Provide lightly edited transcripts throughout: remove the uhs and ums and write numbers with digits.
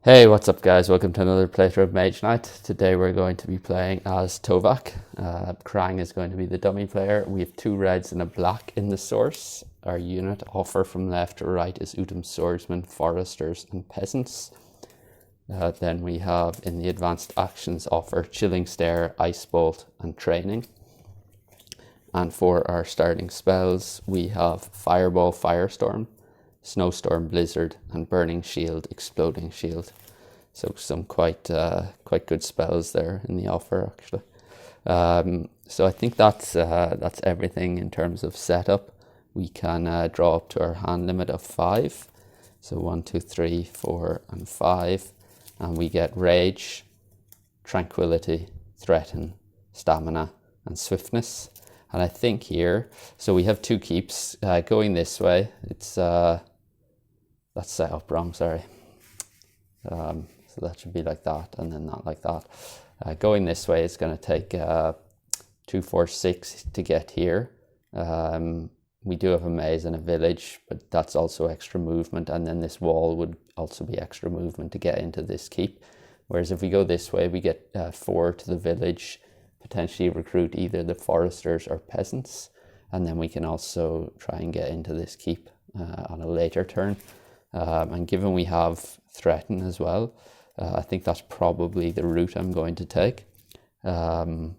Hey, what's up guys? Welcome to another playthrough of Mage Knight. Today we're going to be playing as Tovak. Krang is going to be the dummy player. We have 2 reds and a black in the source. Our unit offer from left to right is Utum Swordsmen, Foresters and Peasants. Then we have in the advanced actions offer Chilling Stare, Ice Bolt and Training. And for our starting spells we have Fireball, Firestorm, Snowstorm, Blizzard and Burning Shield, Exploding Shield. So some quite good spells there in the offer actually. So I think that's everything in terms of setup. We can draw up to our hand limit of 5. So 1, 2, 3, 4 and 5. And we get Rage, Tranquility, Threaten, Stamina and Swiftness. And I think here, so we have 2 keeps. Going this way, it's that's set up wrong, sorry. So that should be like that and then not like that. Going this way, it's going to take 2, 4, 6 to get here. We do have a maze and a village, but that's also extra movement, and then this wall would also be extra movement to get into this keep. Whereas if we go this way, we get 4 to the village, potentially recruit either the foresters or peasants, and then we can also try and get into this keep on a later turn. And given we have Threaten as well, I think that's probably the route I'm going to take. So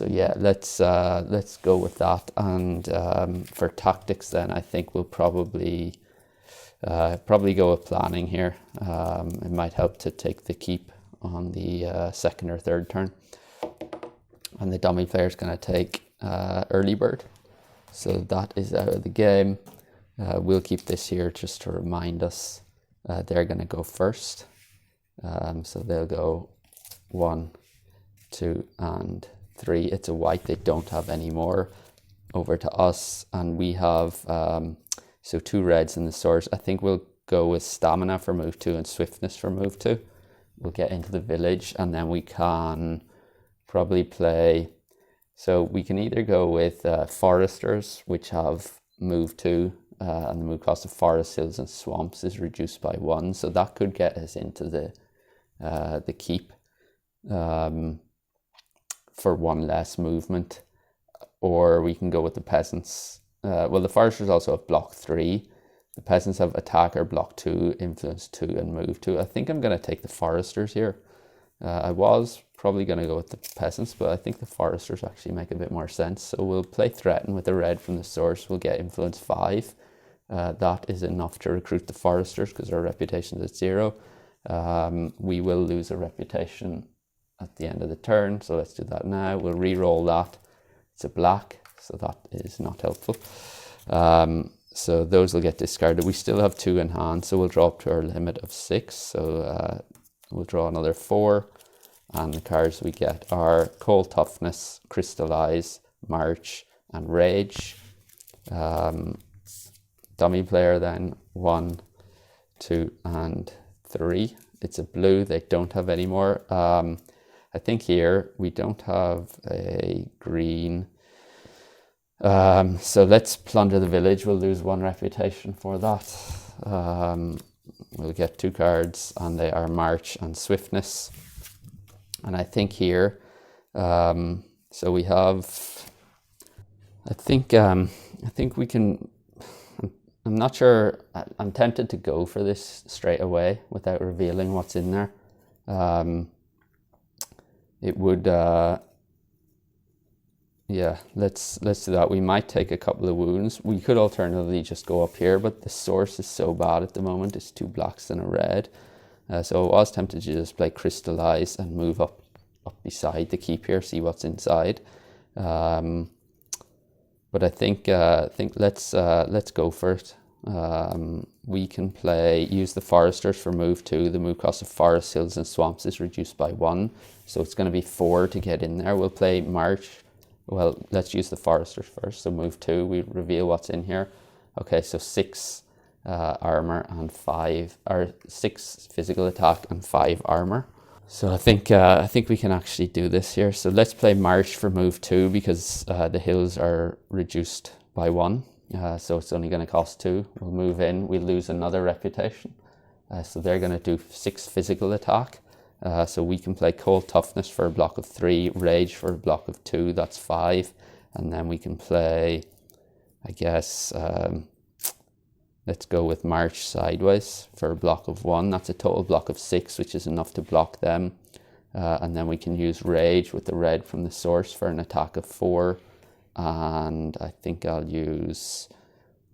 yeah, let's go with that. And for tactics then, I think we'll probably go with planning here. It might help to take the keep on the second or third turn. And the dummy player is going to take Early Bird. So that is out of the game. We'll keep this here just to remind us they're going to go first. So they'll go 1, 2 and 3. It's a white, they don't have any more. Over to us, and we have so 2 reds in the source. I think we'll go with Stamina for move 2 and Swiftness for move 2. We'll get into the village, and then we can probably play, so we can either go with Foresters, which have move 2, and the move cost of Forest, Hills and Swamps is reduced by 1, so that could get us into the keep for 1 less movement. Or we can go with the Peasants. Well, the Foresters also have block 3. The Peasants have attack or block 2, influence 2 and move 2. I think I'm going to take the Foresters here. I was probably going to go with the Peasants, but I think the Foresters actually make a bit more sense. So we'll play Threaten with the red from the source. We'll get influence 5. That is enough to recruit the Foresters because our reputation is at 0. We will lose a reputation at the end of the turn, so let's do that now. We'll re-roll that. It's a black, so that is not helpful. So those will get discarded. We still have 2 in hand, so we'll draw up to our limit of 6. So we'll draw another 4, and the cards we get are Cold Toughness, Crystallize, March and Rage. Dummy player then 1, 2 and 3. It's a blue, they don't have any more. I think here we don't have a green. So let's plunder the village. We'll lose 1 reputation for that. We'll get 2 cards, and they are March and Swiftness. And I think here, so we have, I think we can, I'm not sure, I'm tempted to go for this straight away without revealing what's in there. It would, yeah, let's do that. We might take a couple of wounds. We could alternatively just go up here, but the source is so bad at the moment. It's 2 blacks and a red. So I was tempted to just play Crystallize and move up beside the keep here, see what's inside. But I think let's go for it. We can use the Foresters for move 2. The move cost of Forest, Hills and Swamps is reduced by 1, so it's going to be 4 to get in there. We'll play March. Well, let's use the Foresters first. So move 2, we reveal what's in here. Okay, so 6 armor and 5, or 6 physical attack and 5 armor. So I think we can actually do this here. So let's play March for move 2 because the hills are reduced by 1. So it's only going to cost 2. We'll move in. We'll lose another reputation. So they're going to do 6 physical attack. So we can play Cold Toughness for a block of 3, Rage for a block of 2, that's 5. And then we can play, I guess, let's go with March Sideways for a block of 1. That's a total block of 6, which is enough to block them. And then we can use Rage with the red from the source for an attack of 4. And I think I'll use,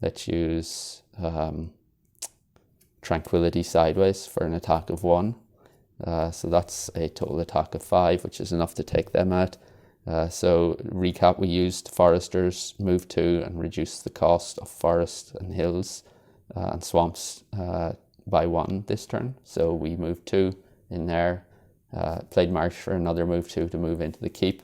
let's use Tranquility Sideways for an attack of 1. So that's a total attack of 5, which is enough to take them out. So recap, we used Foresters, move 2, and reduce the cost of Forest and Hills and Swamps by 1 this turn. So we moved 2 in there, played March for another move 2 to move into the keep.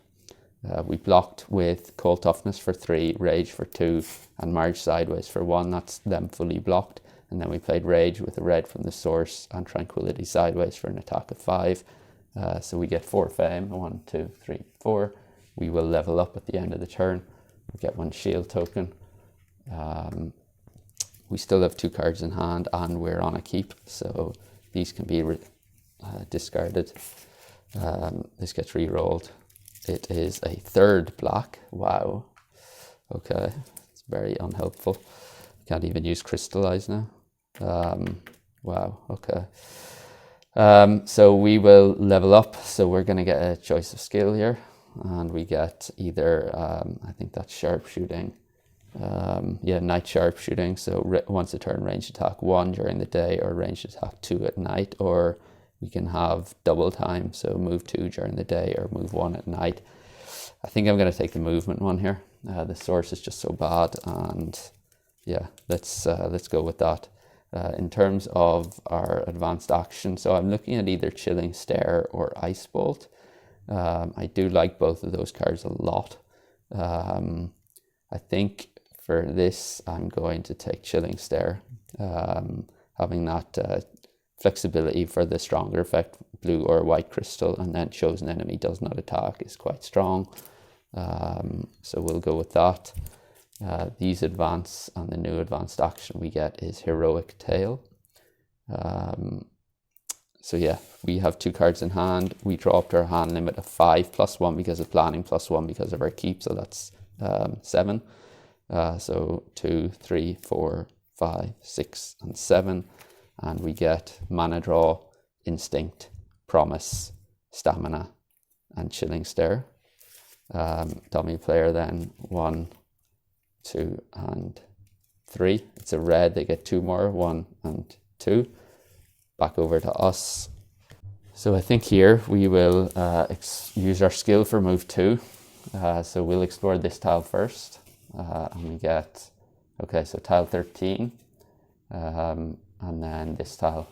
We blocked with Cold Toughness for 3, Rage for 2, and March Sideways for 1. That's them fully blocked. And then we played Rage with a red from the source and Tranquility Sideways for an attack of 5. So we get 4 fame, 1, 2, 3, 4. We will level up at the end of the turn. We get 1 shield token. We still have 2 cards in hand and we're on a keep. So these can be discarded. This gets re-rolled. It is a 3rd black. Wow. Okay. It's very unhelpful. Can't even use Crystallize now. Wow. Okay. So we will level up. So we're going to get a choice of skill here. And we get either, I think that's sharpshooting. Yeah, night sharpshooting. So once a turn, range attack 1 during the day or range attack 2 at night. Or we can have double time, so move 2 during the day or move 1 at night. I think I'm going to take the movement one here. The source is just so bad, and yeah, let's go with that. In terms of our advanced action, so I'm looking at either Chilling Stare or Ice Bolt. I do like both of those cards a lot. I think for this, I'm going to take Chilling Stare, having that flexibility for the stronger effect, blue or white crystal, and then chosen enemy does not attack is quite strong. So we'll go with that. These advance, and the new advanced action we get is Heroic Tale. So yeah, we have 2 cards in hand. We draw up to our hand limit of 5 plus 1 because of planning, plus 1 because of our keep, so that's 7. So 2, 3, 4, 5, 6, and 7. And we get Mana Draw, Instinct, Promise, Stamina, and Chilling Stare. Dummy player then 1, 2, and 3. It's a red, they get 2 more, 1 and 2. Back over to us. So I think here we will use our skill for move 2. So we'll explore this tile first. And we get, okay, so tile 13. And then this tile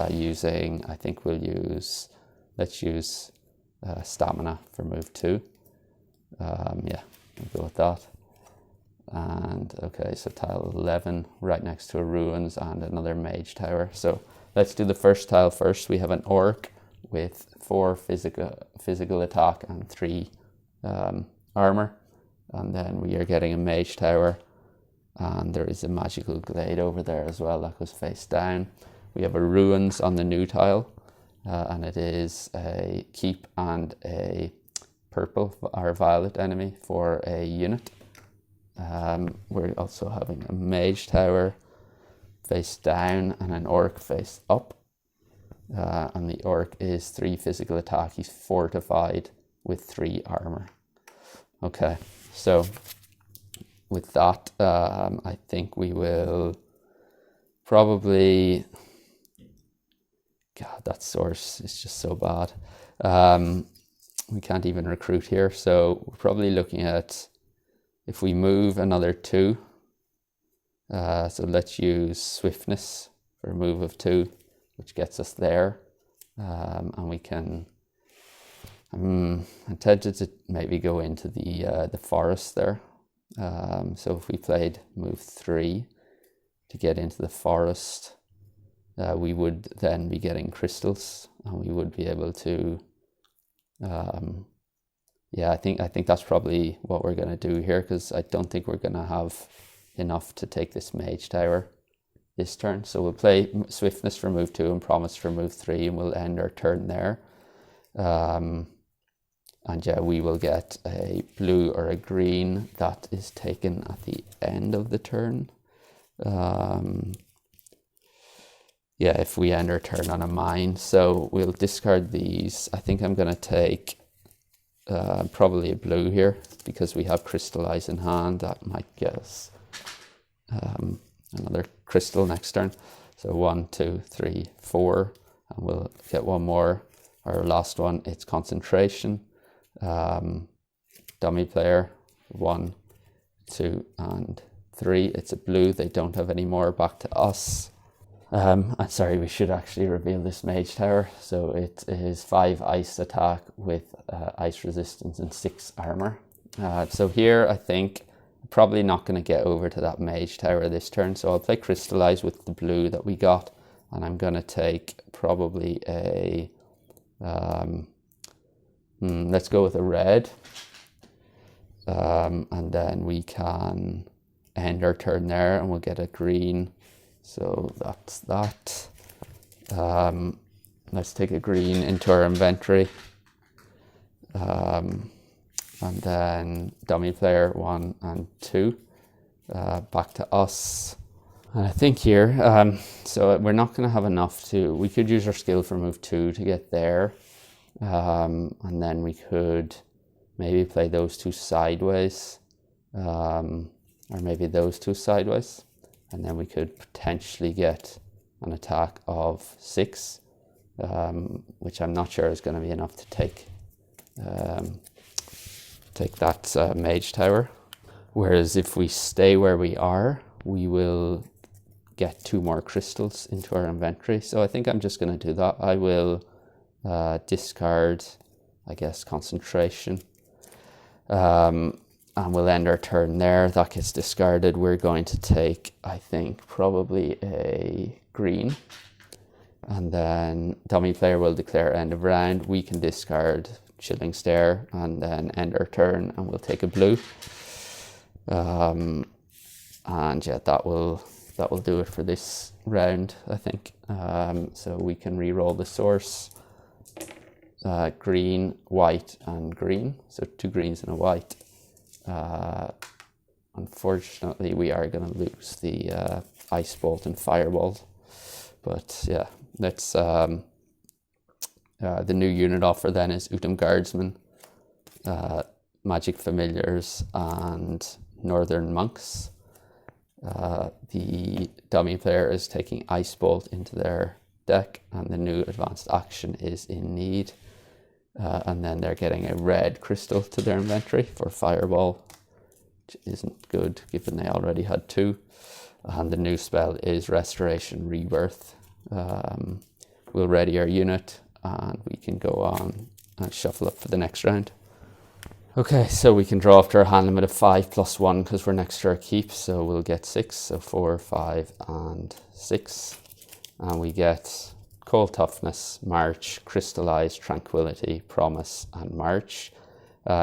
using, I think we'll use, let's use Stamina for move 2. Yeah, we'll go with that. And okay, so tile 11 right next to a ruins and another mage tower. So let's do the first tile first. We have an orc with 4 physical attack and 3 armor. And then we are getting a mage tower. And there is a magical glade over there as well that goes face down. We have a ruins on the new tile. And it is a keep and a purple or violet enemy for a unit. We're also having a mage tower face down and an orc face up. And the orc is 3 physical attack. He's fortified with 3 armor. Okay, so with that, I think we will probably... God, that source is just so bad. We can't even recruit here. So we're probably looking at, if we move another 2, so let's use Swiftness for a move of 2, which gets us there. And we can, I'm tempted to maybe go into the forest there. So if we played move 3 to get into the forest, we would then be getting crystals, and we would be able to, yeah, I think that's probably what we're going to do here, because I don't think we're going to have enough to take this mage tower this turn. So we'll play Swiftness for move 2 and Promise for move 3, and we'll end our turn there. And yeah, we will get a blue or a green that is taken at the end of the turn. Yeah, if we end our turn on a mine. So we'll discard these. I think I'm going to take probably a blue here because we have Crystallize in hand. That might get us another crystal next turn. So 1, 2, 3, 4, and we'll get one more. Our last one, it's Concentration. Dummy player, 1, 2, and 3. It's a blue. They don't have any more. Back to us. I'm sorry, we should actually reveal this Mage Tower. So it is 5 ice attack with ice resistance and 6 armor. So here I think I'm probably not going to get over to that Mage Tower this turn. So I'll play Crystallize with the blue that we got, and I'm going to take probably a let's go with a red, and then we can end our turn there, and we'll get a green. So that's that. Let's take a green into our inventory. And then dummy player 1 and 2. Back to us. And I think here, so we're not going to have enough to, we could use our skill for move 2 to get there. And then we could maybe play those 2 sideways. Or maybe those 2 sideways. And then we could potentially get an attack of 6, which I'm not sure is going to be enough to take that Mage Tower. Whereas if we stay where we are, we will get 2 more crystals into our inventory. So I think I'm just going to do that. I will discard, I guess, Concentration. And we'll end our turn there. That gets discarded. We're going to take, I think, probably a green. And then dummy player will declare end of round. We can discard Chilling Stare and then end our turn, and we'll take a blue. And yeah, that will do it for this round, I think. So we can re-roll the source. Green, white, and green. So 2 greens and a white. Unfortunately, we are going to lose the Ice Bolt and Firebolt. But yeah, let's the new unit offer then is Utem Guardsmen, Magic Familiars, and Northern Monks. The dummy player is taking Ice Bolt into their deck, and the new advanced action is in need. And then they're getting a red crystal to their inventory for Fireball, which isn't good given they already had 2. And the new spell is Restoration Rebirth. We'll ready our unit, and we can go on and shuffle up for the next round. Okay, so we can draw after a hand limit of 5 plus 1 because we're next to our keep, so we'll get 6. So 4, 5, and 6. And we get Cold Toughness, March, Crystallize, Tranquility, Promise, and March.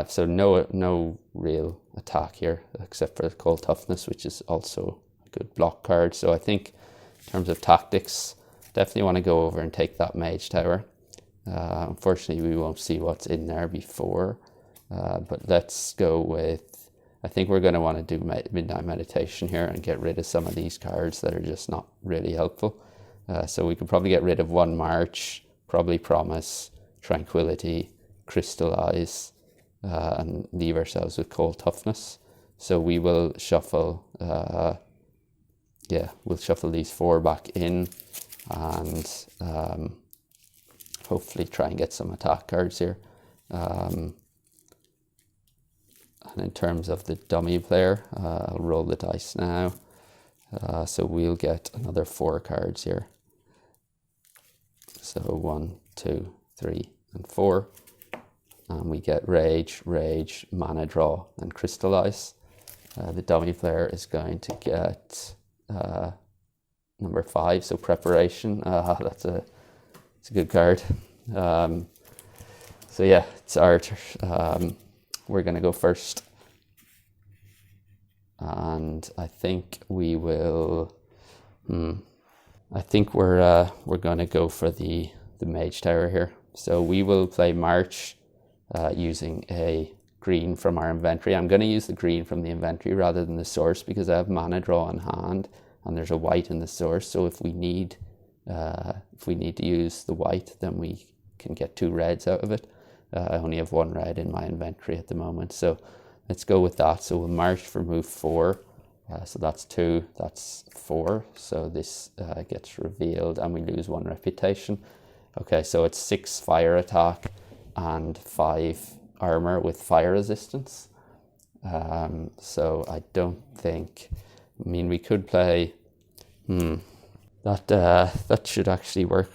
So no real attack here except for the Cold Toughness, which is also a good block card. So I think in terms of tactics, definitely want to go over and take that Mage Tower. Unfortunately, we won't see what's in there before. But let's go with, I think we're going to want to do Midnight Meditation here and get rid of some of these cards that are just not really helpful. So we could probably get rid of 1 March, probably Promise, Tranquility, Crystallize, and leave ourselves with Cold Toughness. So we will shuffle, we'll shuffle these 4 back in, and hopefully try and get some attack cards here. And in terms of the dummy player, I'll roll the dice now. So we'll get another 4 cards here. So 1, 2, 3, and 4. And we get Rage, Mana Draw, and Crystallize. The dummy player is going to get number 5, so Preparation. It's a good card. So yeah, it's our we're going to go first. And I think we will I think we're going to go for the Mage Tower here. So we will play March using a green from our inventory. I'm going to use the green from the inventory rather than the source because I have mana draw in hand and there's a white in the source. So if we need to use the white, then we can get 2 reds out of it. I only have 1 red in my inventory at the moment, so let's go with that. So we'll march for move 4. So that's 2, that's 4. So this gets revealed and we lose 1 reputation. Okay, so it's 6 fire attack and 5 armor with fire resistance. So I don't think, I mean, we could play, that should actually work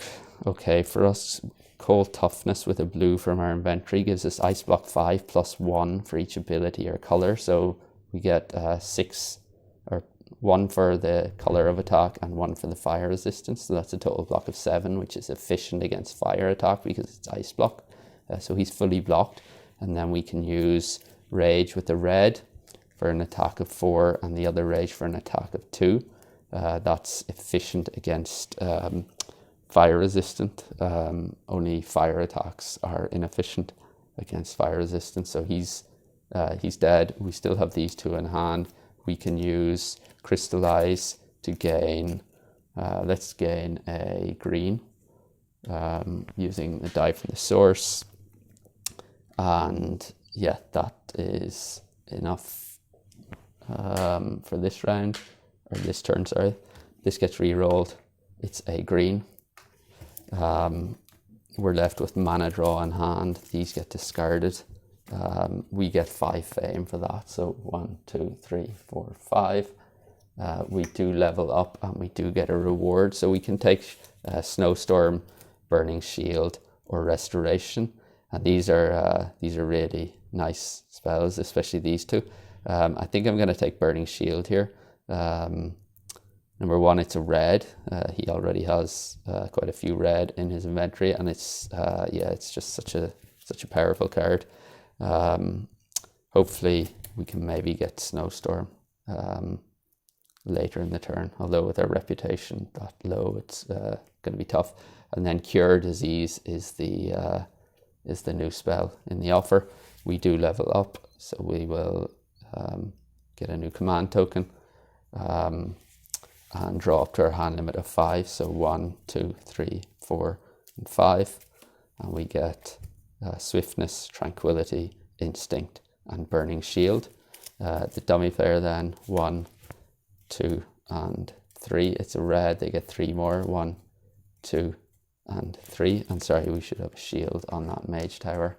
okay for us. Cold Toughness with a blue from our inventory gives us Ice Block 5 plus 1 for each ability or color. So we get 6, or 1 for the color of attack and 1 for the fire resistance. So that's a total block of 7, which is efficient against fire attack because it's Ice Block. So he's fully blocked. And then we can use Rage with the red for an attack of 4 and the other Rage for an attack of 2. That's efficient against fire resistant. Only fire attacks are inefficient against fire resistance. So he's dead. We still have these 2 in hand. We can use Crystallize to gain, let's gain a green using the die from the source. And yeah, that is enough for this round, or this turn, sorry. This gets re-rolled. It's a green. We're left with mana draw in hand. These get discarded. We get 5 fame for that. So 1, 2, 3, 4, 5. We do level up and we do get a reward. So we can take Snowstorm, Burning Shield, or Restoration. And these are really nice spells, especially these 2. I think I'm going to take Burning Shield here. Number 1, it's a red. He already has quite a few red in his inventory, and it's just such a powerful card. Hopefully we can maybe get Snowstorm later in the turn. Although with our reputation that low, it's going to be tough. And then Cure Disease is the new spell in the offer. We do level up, so we will get a new command token. And draw up to our hand limit of 5. So 1, 2, 3, 4, and 5. And we get Swiftness, Tranquility, Instinct, and Burning Shield. The dummy player then, 1, 2, and 3. It's a red, they get 3 more. 1, 2, and 3. And sorry, we should have a shield on that Mage Tower.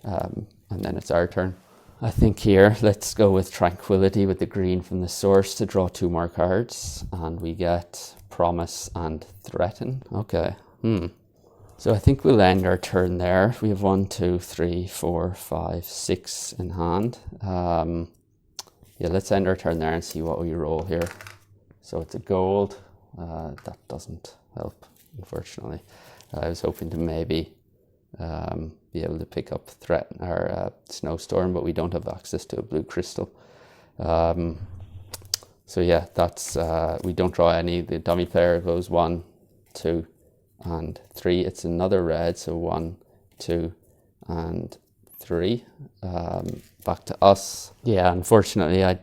And then it's our turn. I think here, let's go with Tranquility with the green from the source to draw 2 more cards. And we get Promise and Threaten. Okay. So I think we'll end our turn there. We have 1, 2, 3, 4, 5, 6 in hand. Yeah, let's end our turn there and see what we roll here. So it's a gold. That doesn't help, unfortunately. I was hoping to maybe be able to pick up Threat or Snowstorm, but we don't have access to a blue crystal. So yeah, that's we don't draw any. The dummy player goes 1, 2, and 3. It's another red, so 1, 2, and 3. Back to us. Yeah, unfortunately, I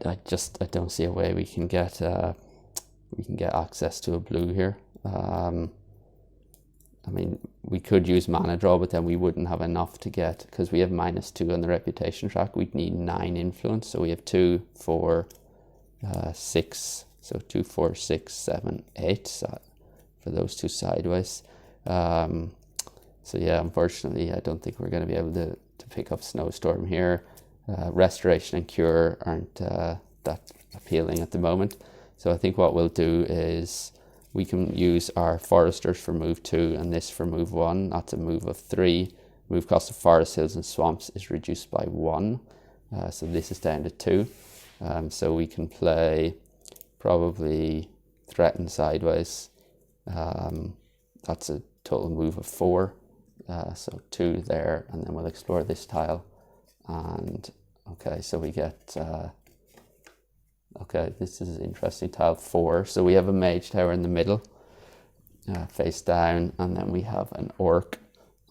don't see a way we can get access to a blue here. I mean, we could use mana draw, but then we wouldn't have enough to get, because we have -2 on the reputation track. We'd need 9 influence. So we have 2, 4, 6. So 2, 4, 6, 7, 8 for those 2 sideways. So yeah, unfortunately, I don't think we're going to be able to pick up Snowstorm here. Restoration and Cure aren't that appealing at the moment. So I think what we'll do is we can use our Foresters for move 2 and this for move 1. That's a move of 3. Move cost of Forest, Hills and Swamps is reduced by 1. So this is down to 2. So we can play probably Threaten sideways. That's a total move of 4. So 2 there, and then we'll explore this tile. And okay, so we get Okay, this is interesting. Tile 4. So we have a mage tower in the middle, face down, and then we have an orc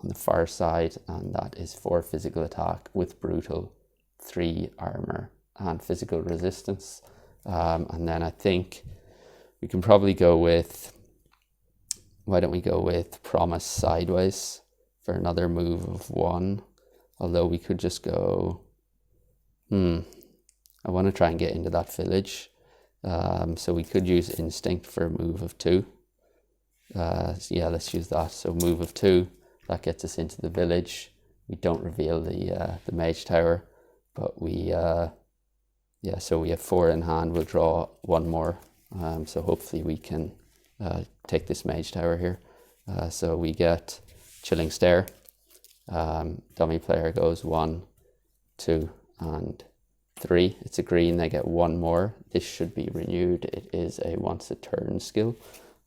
on the far side, and that is 4 physical attack with brutal, 3 armor, and physical resistance. And then I think we can probably go with, why don't we go with Promise Sideways for another move of 1. Although we could just go, I want to try and get into that village. So we could use Instinct for a move of 2. Yeah, let's use that. So move of 2, that gets us into the village. We don't reveal the mage tower, but we, so we have 4 in hand. We'll draw 1 more. So hopefully we can take this mage tower here. So we get Chilling Stare. Dummy player goes 1, 2, and 3. It's a green, they get 1 more. This should be renewed. It is a once a turn skill.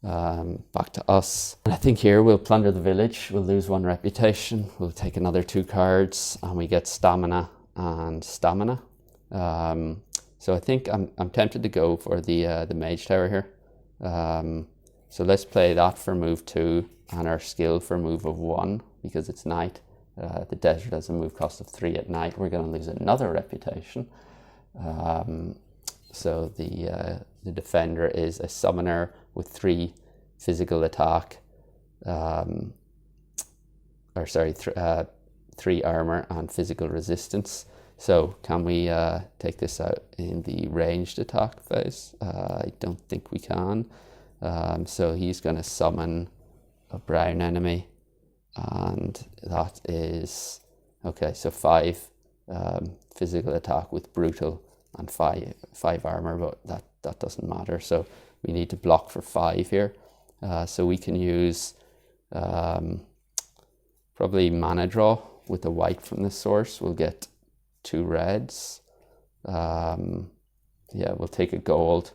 Back to us. And I think here we'll plunder the village. We'll lose 1 reputation. We'll take another 2 cards, and we get stamina and stamina. So I think I'm tempted to go for the mage tower here. So let's play that for move 2 and our skill for move of 1 because it's night. The desert has a move cost of 3 at night. We're going to lose another reputation. So the defender is a summoner with 3 physical attack, 3 armor and physical resistance. So can we take this out in the ranged attack phase? I don't think we can. So he's going to summon a brown enemy, and that is, okay, so 5 physical attack with brutal and 5 armor, but that doesn't matter. So we need to block for 5 here. So we can use probably mana draw with a white from the source. We'll get 2 reds. Yeah, we'll take a gold,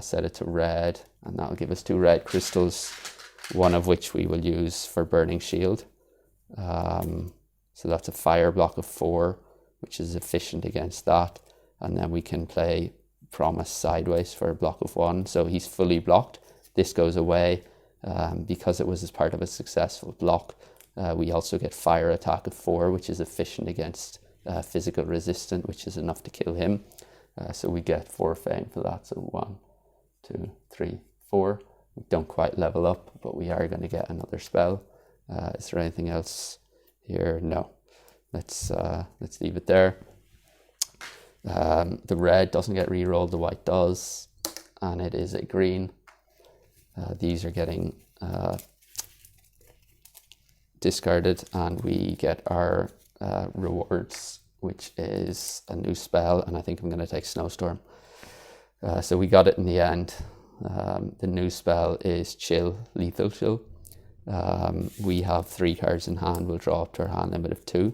set it to red, and that'll give us 2 red crystals, one of which we will use for Burning Shield. So that's a fire block of 4, which is efficient against that. And then we can play Promise Sideways for a block of 1. So he's fully blocked. This goes away because it was as part of a successful block. We also get fire attack of 4, which is efficient against physical resistant, which is enough to kill him. So we get 4 fame for that. So 1, 2, 3, 4. We don't quite level up, but we are going to get another spell. Is there anything else here? No. Let's leave it there. The red doesn't get re-rolled, the white does, and it is a green. These are getting discarded, and we get our rewards, which is a new spell, and I think I'm going to take Snowstorm. So we got it in the end. The new spell is Chill, Lethal Chill. We have 3 cards in hand. We'll draw up to our hand limit of 2.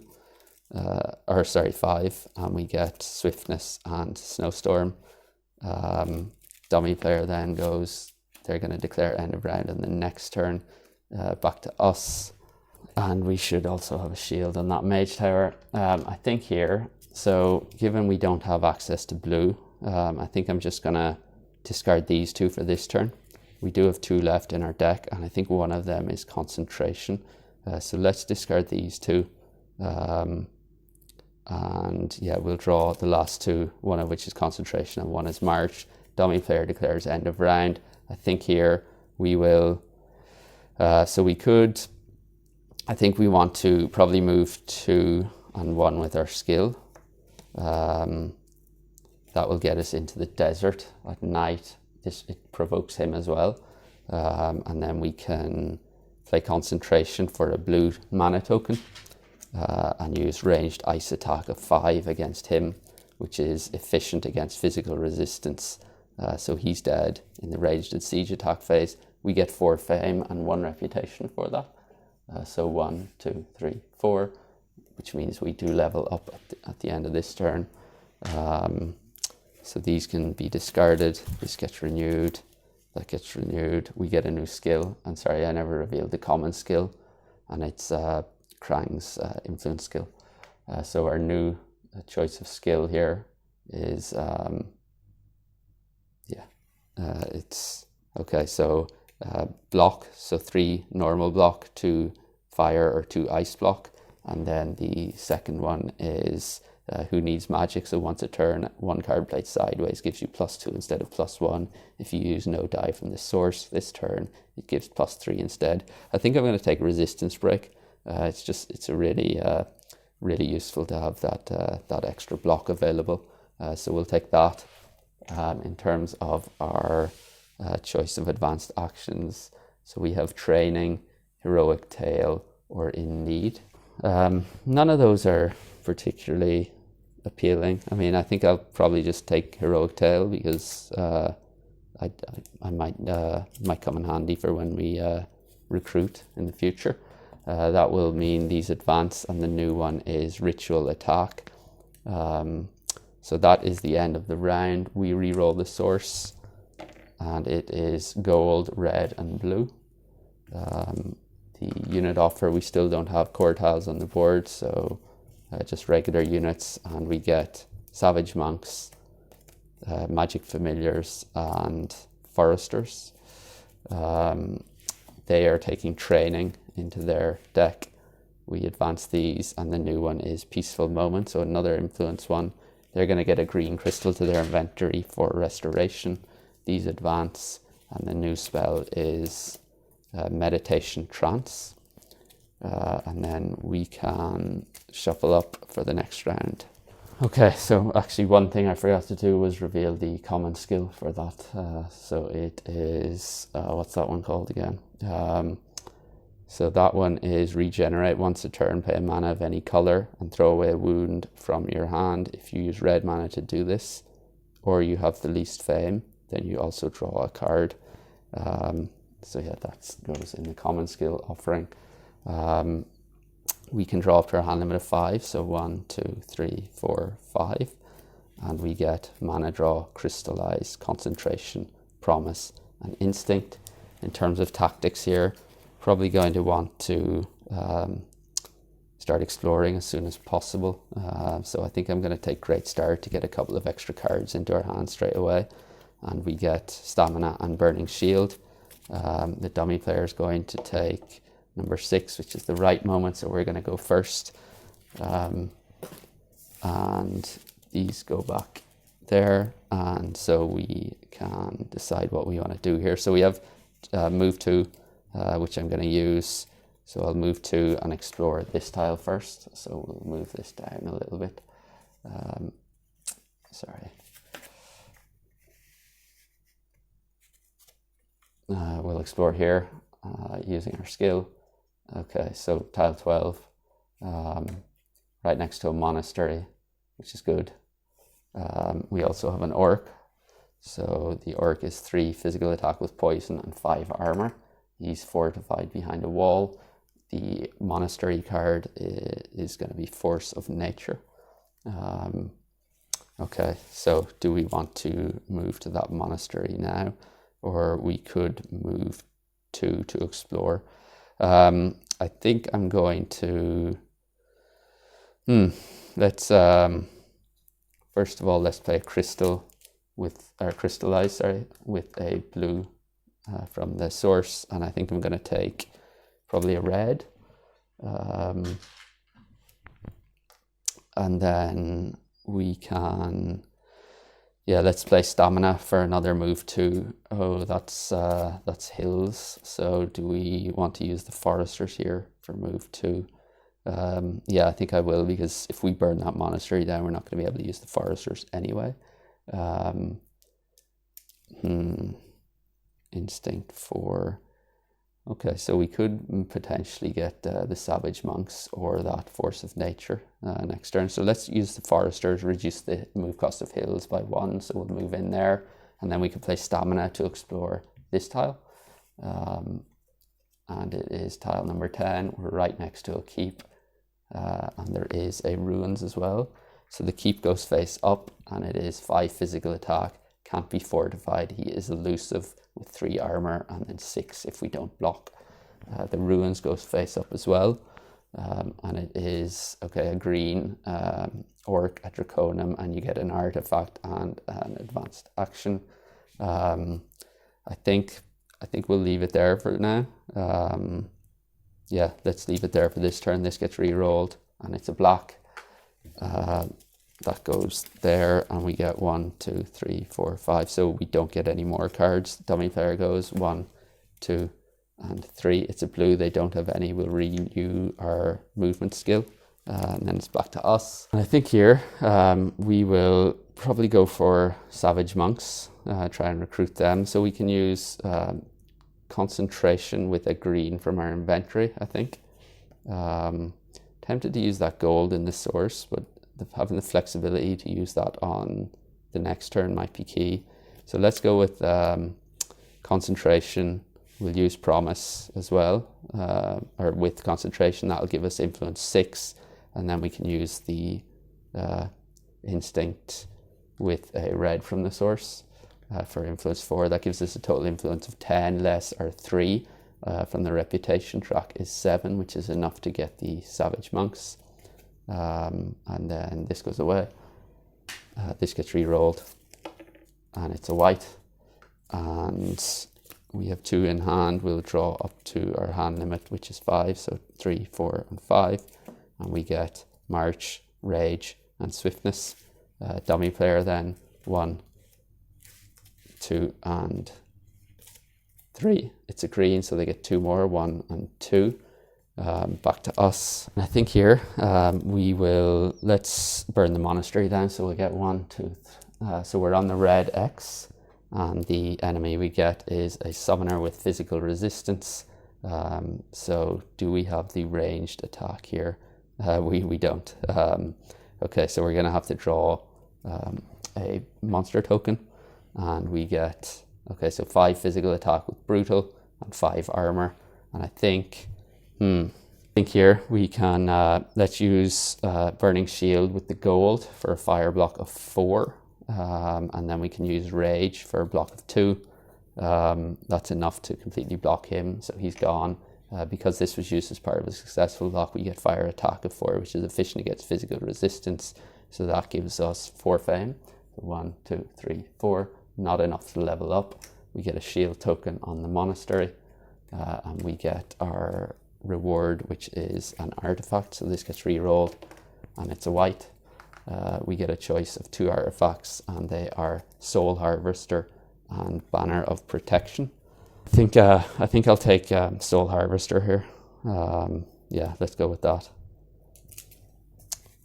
5, and we get Swiftness and Snowstorm. Dummy player then goes, they're going to declare end of round on the next turn. Back to us, and we should also have a shield on that mage tower. I think here, so given we don't have access to blue, I think I'm just going to discard these 2 for this turn. We do have 2 left in our deck, and I think one of them is Concentration. So let's discard these 2. And yeah, we'll draw the last 2, one of which is Concentration and one is March. Dummy player declares end of round. I think here we will, so we could, I think we want to probably move 2 and 1 with our skill. That will get us into the desert at night. It provokes him as well. And then we can play Concentration for a blue mana token. And use ranged ice attack of 5 against him, which is efficient against physical resistance. So he's dead in the ranged and siege attack phase. We get 4 fame and 1 reputation for that. So 1, 2, 3, 4, which means we do level up at the end of this turn. So these can be discarded. This gets renewed. That gets renewed. We get a new skill. I'm sorry, I never revealed the common skill, and it's Krang's influence skill. So our new choice of skill here is yeah, it's okay. So block, so 3 normal block, 2 fire or 2 ice block, and then the second one is who needs magic. So once a turn, 1 card played sideways gives you +2 instead of +1. If you use no die from the source this turn, it gives +3 instead. I think I'm going to take resistance break. It's a really useful to have that extra block available. So we'll take that. In terms of our choice of advanced actions, so we have training, heroic tale, or in need. None of those are particularly appealing. I mean, I think I'll probably just take heroic tale because I might come in handy for when we recruit in the future. That will mean these advance, and the new one is ritual attack. So that is the end of the round. We re-roll the source, and it is gold, red, and blue. The unit offer, we still don't have core tiles on the board, so just regular units, and we get savage monks, magic familiars, and foresters. They are taking training into their deck. We advance these, and the new one is peaceful moment, so another influence one. They're going to get a green crystal to their inventory for restoration. These advance, and the new spell is meditation trance. And then we can shuffle up for the next round. Okay, so actually one thing I forgot to do was reveal the common skill for that. So it is, what's that one called again? So that one is regenerate. Once a turn, pay a mana of any color and throw away a wound from your hand. If you use red mana to do this, or you have the least fame, then you also draw a card. So yeah, that goes in the common skill offering. We can draw up to our hand limit of 5, so 1, 2, 3, 4, 5, and we get mana draw, crystallize, concentration, promise, and instinct. In terms of tactics here, probably going to want to start exploring as soon as possible. So I think I'm going to take Great Start to get a couple of extra cards into our hand straight away, and we get stamina and burning shield. The dummy player is going to take number 6, which is the right moment, so we're going to go first. And these go back there, and so we can decide what we want to do here. So we have move 2, which I'm going to use. So I'll move 2 and explore this tile first. So we'll move this down a little bit. Sorry. We'll explore here using our skill. Okay, so tile 12, right next to a monastery, which is good. We also have an orc. So the orc is 3 physical attack with poison and 5 armor. He's fortified behind a wall. The monastery card is going to be force of nature. Okay, so do we want to move to that monastery now, or we could move to explore? I think I'm going to, let's, first of all, let's play crystal with, or crystallize, sorry, with a blue from the source, and I think I'm going to take probably a red. And then we can, yeah, let's play stamina for another move 2. Oh, that's hills. So do we want to use the foresters here for move 2? Yeah, I think I will, because if we burn that monastery down, we're not going to be able to use the foresters anyway. Instinct 4. Okay, so we could potentially get the savage monks or that force of nature next turn. So let's use the foresters, reduce the move cost of hills by 1. So we'll move in there, and then we can play stamina to explore this tile. And it is tile number 10. We're right next to a keep, and there is a ruins as well. So the keep goes face up, and it is 5 physical attack, can't be fortified. He is elusive with 3 armor, and then 6 if we don't block. The ruins goes face up as well, and it is, okay, a green orc at Draconum, and you get an artifact and an advanced action. I think we'll leave it there for now. Yeah, let's leave it there for this turn. This gets re-rolled, and it's a black. That goes there, and we get 1, 2, 3, 4, 5. So we don't get any more cards. Dummy player goes 1, 2, and 3. It's a blue. They don't have any. We'll renew our movement skill, and then it's back to us. And I think here we will probably go for Savage Monks, try and recruit them. So we can use concentration with a green from our inventory, I think. Tempted to use that gold in the source, but having the flexibility to use that on the next turn might be key. So let's go with concentration. We'll use promise as well, or with concentration, that'll give us influence 6, and then we can use the instinct with a red from the source for influence 4. That gives us a total influence of 10 less our 3 from the reputation track is 7, which is enough to get the Savage Monks. And then this goes away. This gets re-rolled, and it's a white. And we have 2 in hand. We'll draw up to our hand limit, which is 5. So 3, 4, and 5. And we get March, Rage, and Swiftness. Dummy player then 1, 2, and 3. It's a green, so they get 2 more, 1 and 2. Back to us. And I think here let's burn the monastery down, so we'll get 1, 2, so we're on the red X, and the enemy we get is a summoner with physical resistance. So do we have the ranged attack here? We don't. Okay, so we're gonna have to draw a monster token, and we get, okay, so 5 physical attack with brutal and 5 armor. And I think here we can let's use Burning Shield with the gold for a fire block of 4, and then we can use Rage for a block of 2. That's enough to completely block him, so he's gone. Because this was used as part of a successful block, we get fire attack of 4, which is efficient against physical resistance, so that gives us 4 fame. So 1, 2, 3, 4, not enough to level up. We get a shield token on the monastery, and we get our reward, which is an artifact. So this gets re-rolled, and it's a white. We get a choice of 2 artifacts, and they are Soul Harvester and Banner of Protection. I think I'll take Soul Harvester here. Yeah, let's go with that.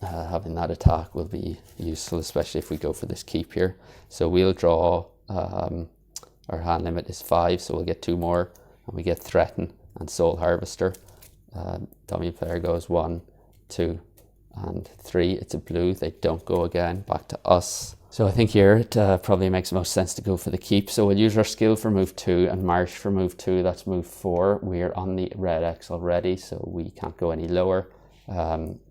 Having that attack will be useful, especially if we go for this keep here. So we'll draw, our hand limit is 5, so we'll get 2 more, and we get Threaten and Soul Harvester. Dummy player goes 1, 2, and 3. It's a blue. They don't go again. Back to us. So I think here it probably makes most sense to go for the keep. So we'll use our skill for move 2 and march for move 2. That's move 4. We're on the red X already, so we can't go any lower.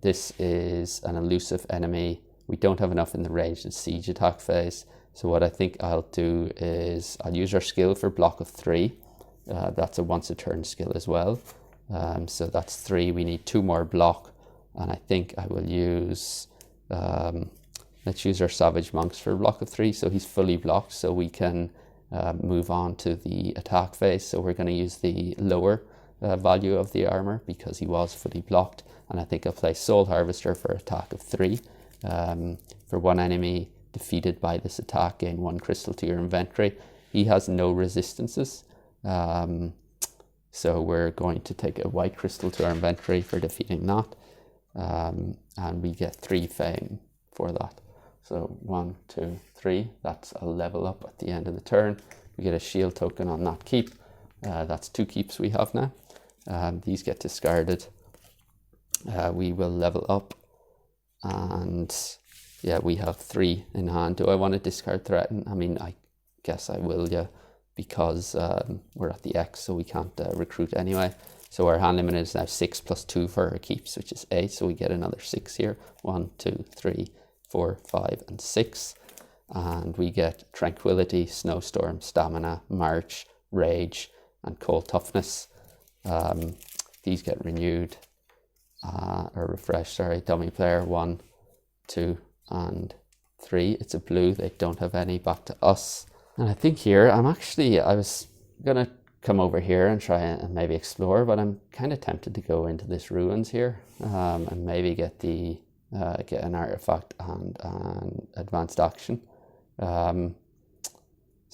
This is an elusive enemy. We don't have enough in the ranged and siege attack phase. So what I think I'll do is I'll use our skill for block of 3. That's a once a turn skill as well. So that's 3. We need 2 more block, and I think I will use let's use our Savage Monks for a block of 3, so he's fully blocked, so we can move on to the attack phase. So we're going to use the lower value of the armor because he was fully blocked, and I think I'll play Soul Harvester for attack of 3. For one enemy defeated by this attack, gain 1 crystal to your inventory. He has no resistances, so we're going to take a white crystal to our inventory for defeating that, and we get 3 fame for that. So 1, 2, 3, that's a level up at the end of the turn. We get a shield token on that keep. That's 2 keeps we have now. These get discarded. We will level up, and yeah, we have 3 in hand. Do I want to discard Threaten? I mean, I guess I will, yeah, because we're at the X, so we can't recruit anyway. So our hand limit is now 6 plus 2 for our keeps, which is 8. So we get another 6 here. 1, 2, 3, 4, 5, and 6. And we get Tranquility, Snowstorm, Stamina, March, Rage, and Cold Toughness. These get renewed, or refreshed, sorry. Dummy player 1, 2, and 3. It's a blue. They don't have any. Back to us. And I think here, I was gonna come over here and try and maybe explore, but I'm kind of tempted to go into this ruins here, and maybe get get an artifact and an advanced action. So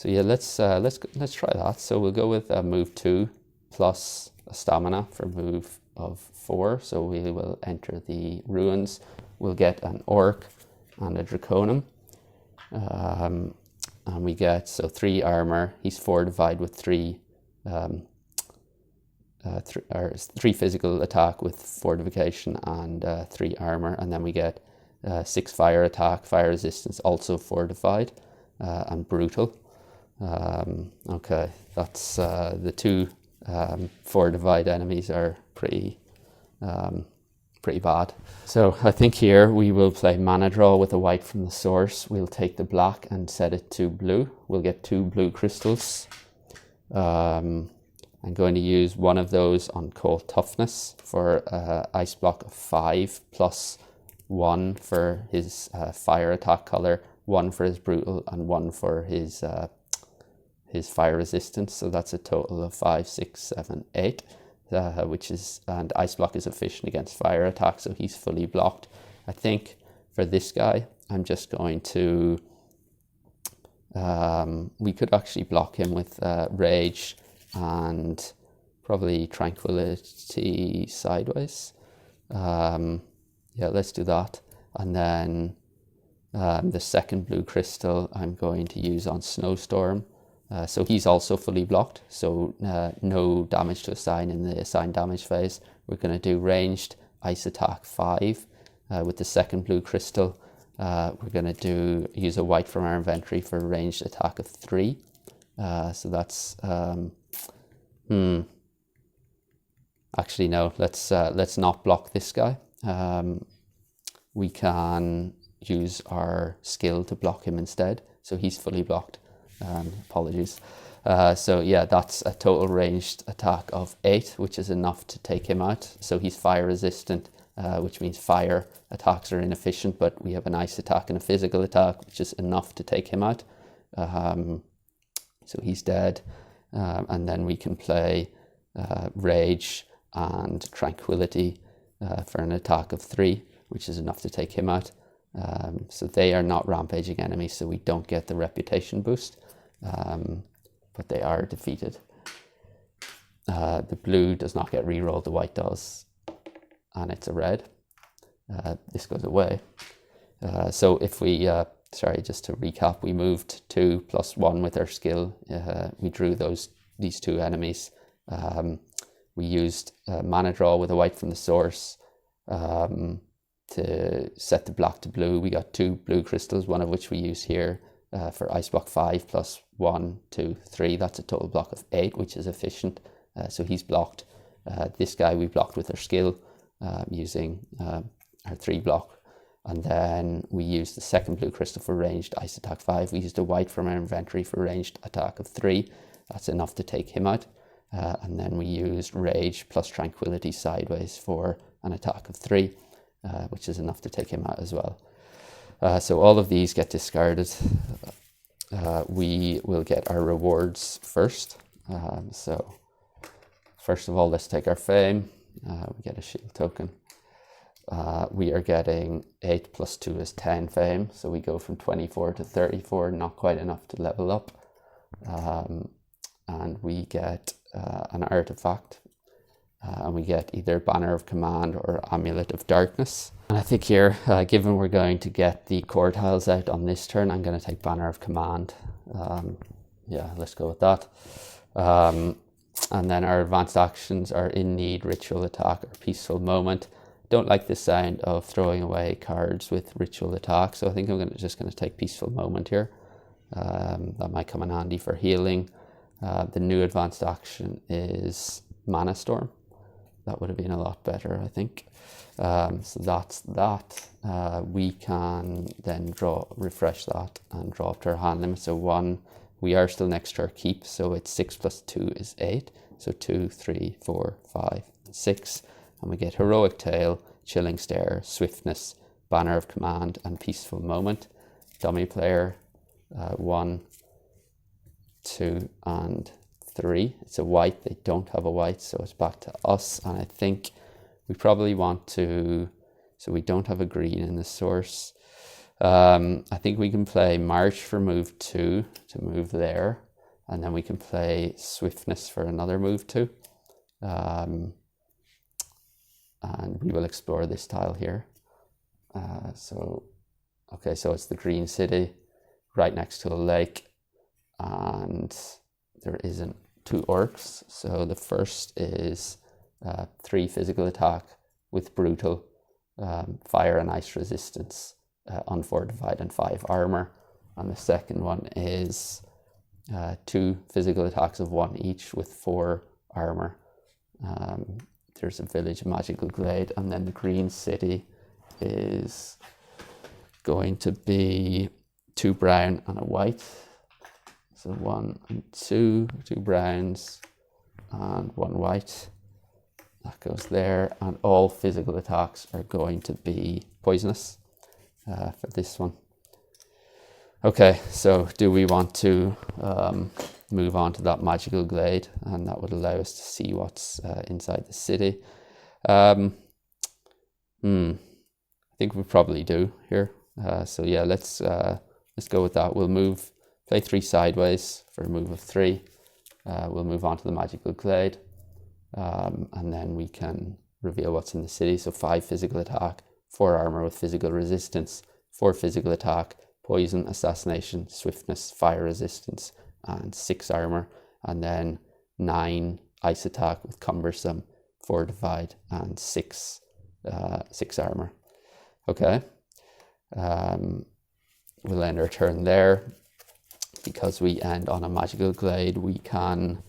yeah, let's try that. So we'll go with move 2 plus a stamina for move of 4. So we will enter the ruins. We'll get an orc and a draconum. And we get 3 armor. He's fortified with 3 physical attack with fortification and 3 armor, and then we get 6 fire attack, fire resistance, also fortified, and brutal. Okay, that's the 2 fortified enemies are pretty bad. So I think here we will play mana draw with a white from the source. We'll take the black and set it to blue. We'll get 2 blue crystals. I'm going to use one of those on cold toughness for ice block of 5 plus 1 for his fire attack color, 1 for his brutal, and 1 for his fire resistance. So that's a total of 5, 6, 7, 8. And ice block is efficient against fire attack, so he's fully blocked. I think for this guy, I'm just going to, we could actually block him with rage and probably tranquility sideways. Yeah, let's do that. And then the second blue crystal I'm going to use on snowstorm. So he's also fully blocked, so no damage to assign in the assign damage phase. We're going to do ranged ice attack 5 with the second blue crystal. We're going to use a white from our inventory for ranged attack of 3. So that's actually no. Let's not block this guy. We can use our skill to block him instead. So he's fully blocked. Apologies. So yeah, that's a total ranged attack of 8, which is enough to take him out. So he's fire resistant, which means fire attacks are inefficient, but we have an ice attack and a physical attack, which is enough to take him out. So he's dead. And then we can play rage and tranquility for an attack of 3, which is enough to take him out. So they are not rampaging enemies, so we don't get the reputation boost, but they are defeated. The blue does not get rerolled, the white does, and it's a red. This goes away. So if we, sorry, just to recap, we moved 2 plus 1 with our skill. We drew these 2 enemies. We used mana draw with a white from the source. To set the black to blue, we got 2 blue crystals, one of which we use here for ice block 5 plus 1, 2, 3. That's a total block of 8, which is efficient. So he's blocked. This guy we blocked with our skill using our 3 block. And then we used the second blue crystal for ranged ice attack 5. We used a white from our inventory for ranged attack of 3. That's enough to take him out. And then we used rage plus tranquility sideways for an attack of 3. Which is enough to take him out as well. So all of these get discarded. We will get our rewards first. So first of all, let's take our fame. We get a shield token. We are getting 8 plus 2 is 10 fame. So we go from 24 to 34, not quite enough to level up. And we get an artifact. And we get either Banner of Command or Amulet of Darkness. And I think here, given we're going to get the core tiles out on this turn, I'm going to take Banner of Command. Yeah, let's go with that. And then our advanced actions are In Need, Ritual Attack, or Peaceful Moment. Don't like the sound of throwing away cards with Ritual Attack, so I think I'm just going to take Peaceful Moment here. That might come in handy for healing. The new advanced action is Mana Storm. That would have been a lot better, I think. So that's that. We can then refresh that and draw up to our hand limit. So 1, we are still next to our keep, so it's 6 plus 2 is 8. So 2, 3, 4, 5, 6. And we get Heroic Tale, Chilling Stare, Swiftness, Banner of Command, and Peaceful Moment. Dummy player, 1, 2, and 3. It's a white. They don't have a white, so it's back to us. And I think we probably want to, so we don't have a green in the source. I think we can play March for move 2 to move there, and then we can play Swiftness for another move 2. And we will explore this tile here. Okay, so it's the green city right next to a lake, and there isn't 2 orcs. So the first is 3 physical attack with brutal, fire and ice resistance, unfortified, and 5 armor. And the second one is 2 physical attacks of 1 each with 4 armor. There's a village magical glade, and then the green city is going to be 2 brown and a white. So 1 and 2 browns and 1 white. That goes there, and all physical attacks are going to be poisonous for this one. Okay, so do we want to move on to that magical glade, and that would allow us to see what's inside the city? I think we probably do here. So yeah, let's go with that. We'll play 3 sideways for a move of 3. We'll move on to the magical glade, and then we can reveal what's in the city. So 5 physical attack, 4 armor with physical resistance, 4 physical attack, poison, assassination, swiftness, fire resistance, and 6 armor, and then 9 ice attack with cumbersome, fortified, and 6 armor. Okay, we'll end our turn there. Because we end on a magical glade, we can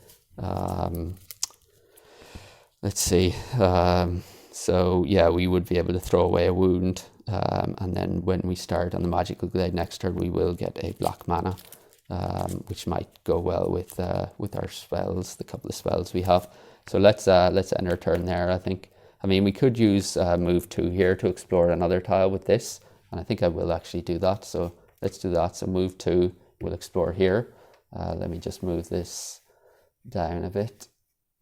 let's see, so yeah, we would be able to throw away a wound, and then when we start on the magical glade next turn, we will get a black mana, which might go well with our spells, the couple of spells we have. So let's end our turn there. I mean, we could use move 2 here to explore another tile with this, and I think I will actually do that. So let's do that. So move 2, we'll explore here. Let me just move this down a bit.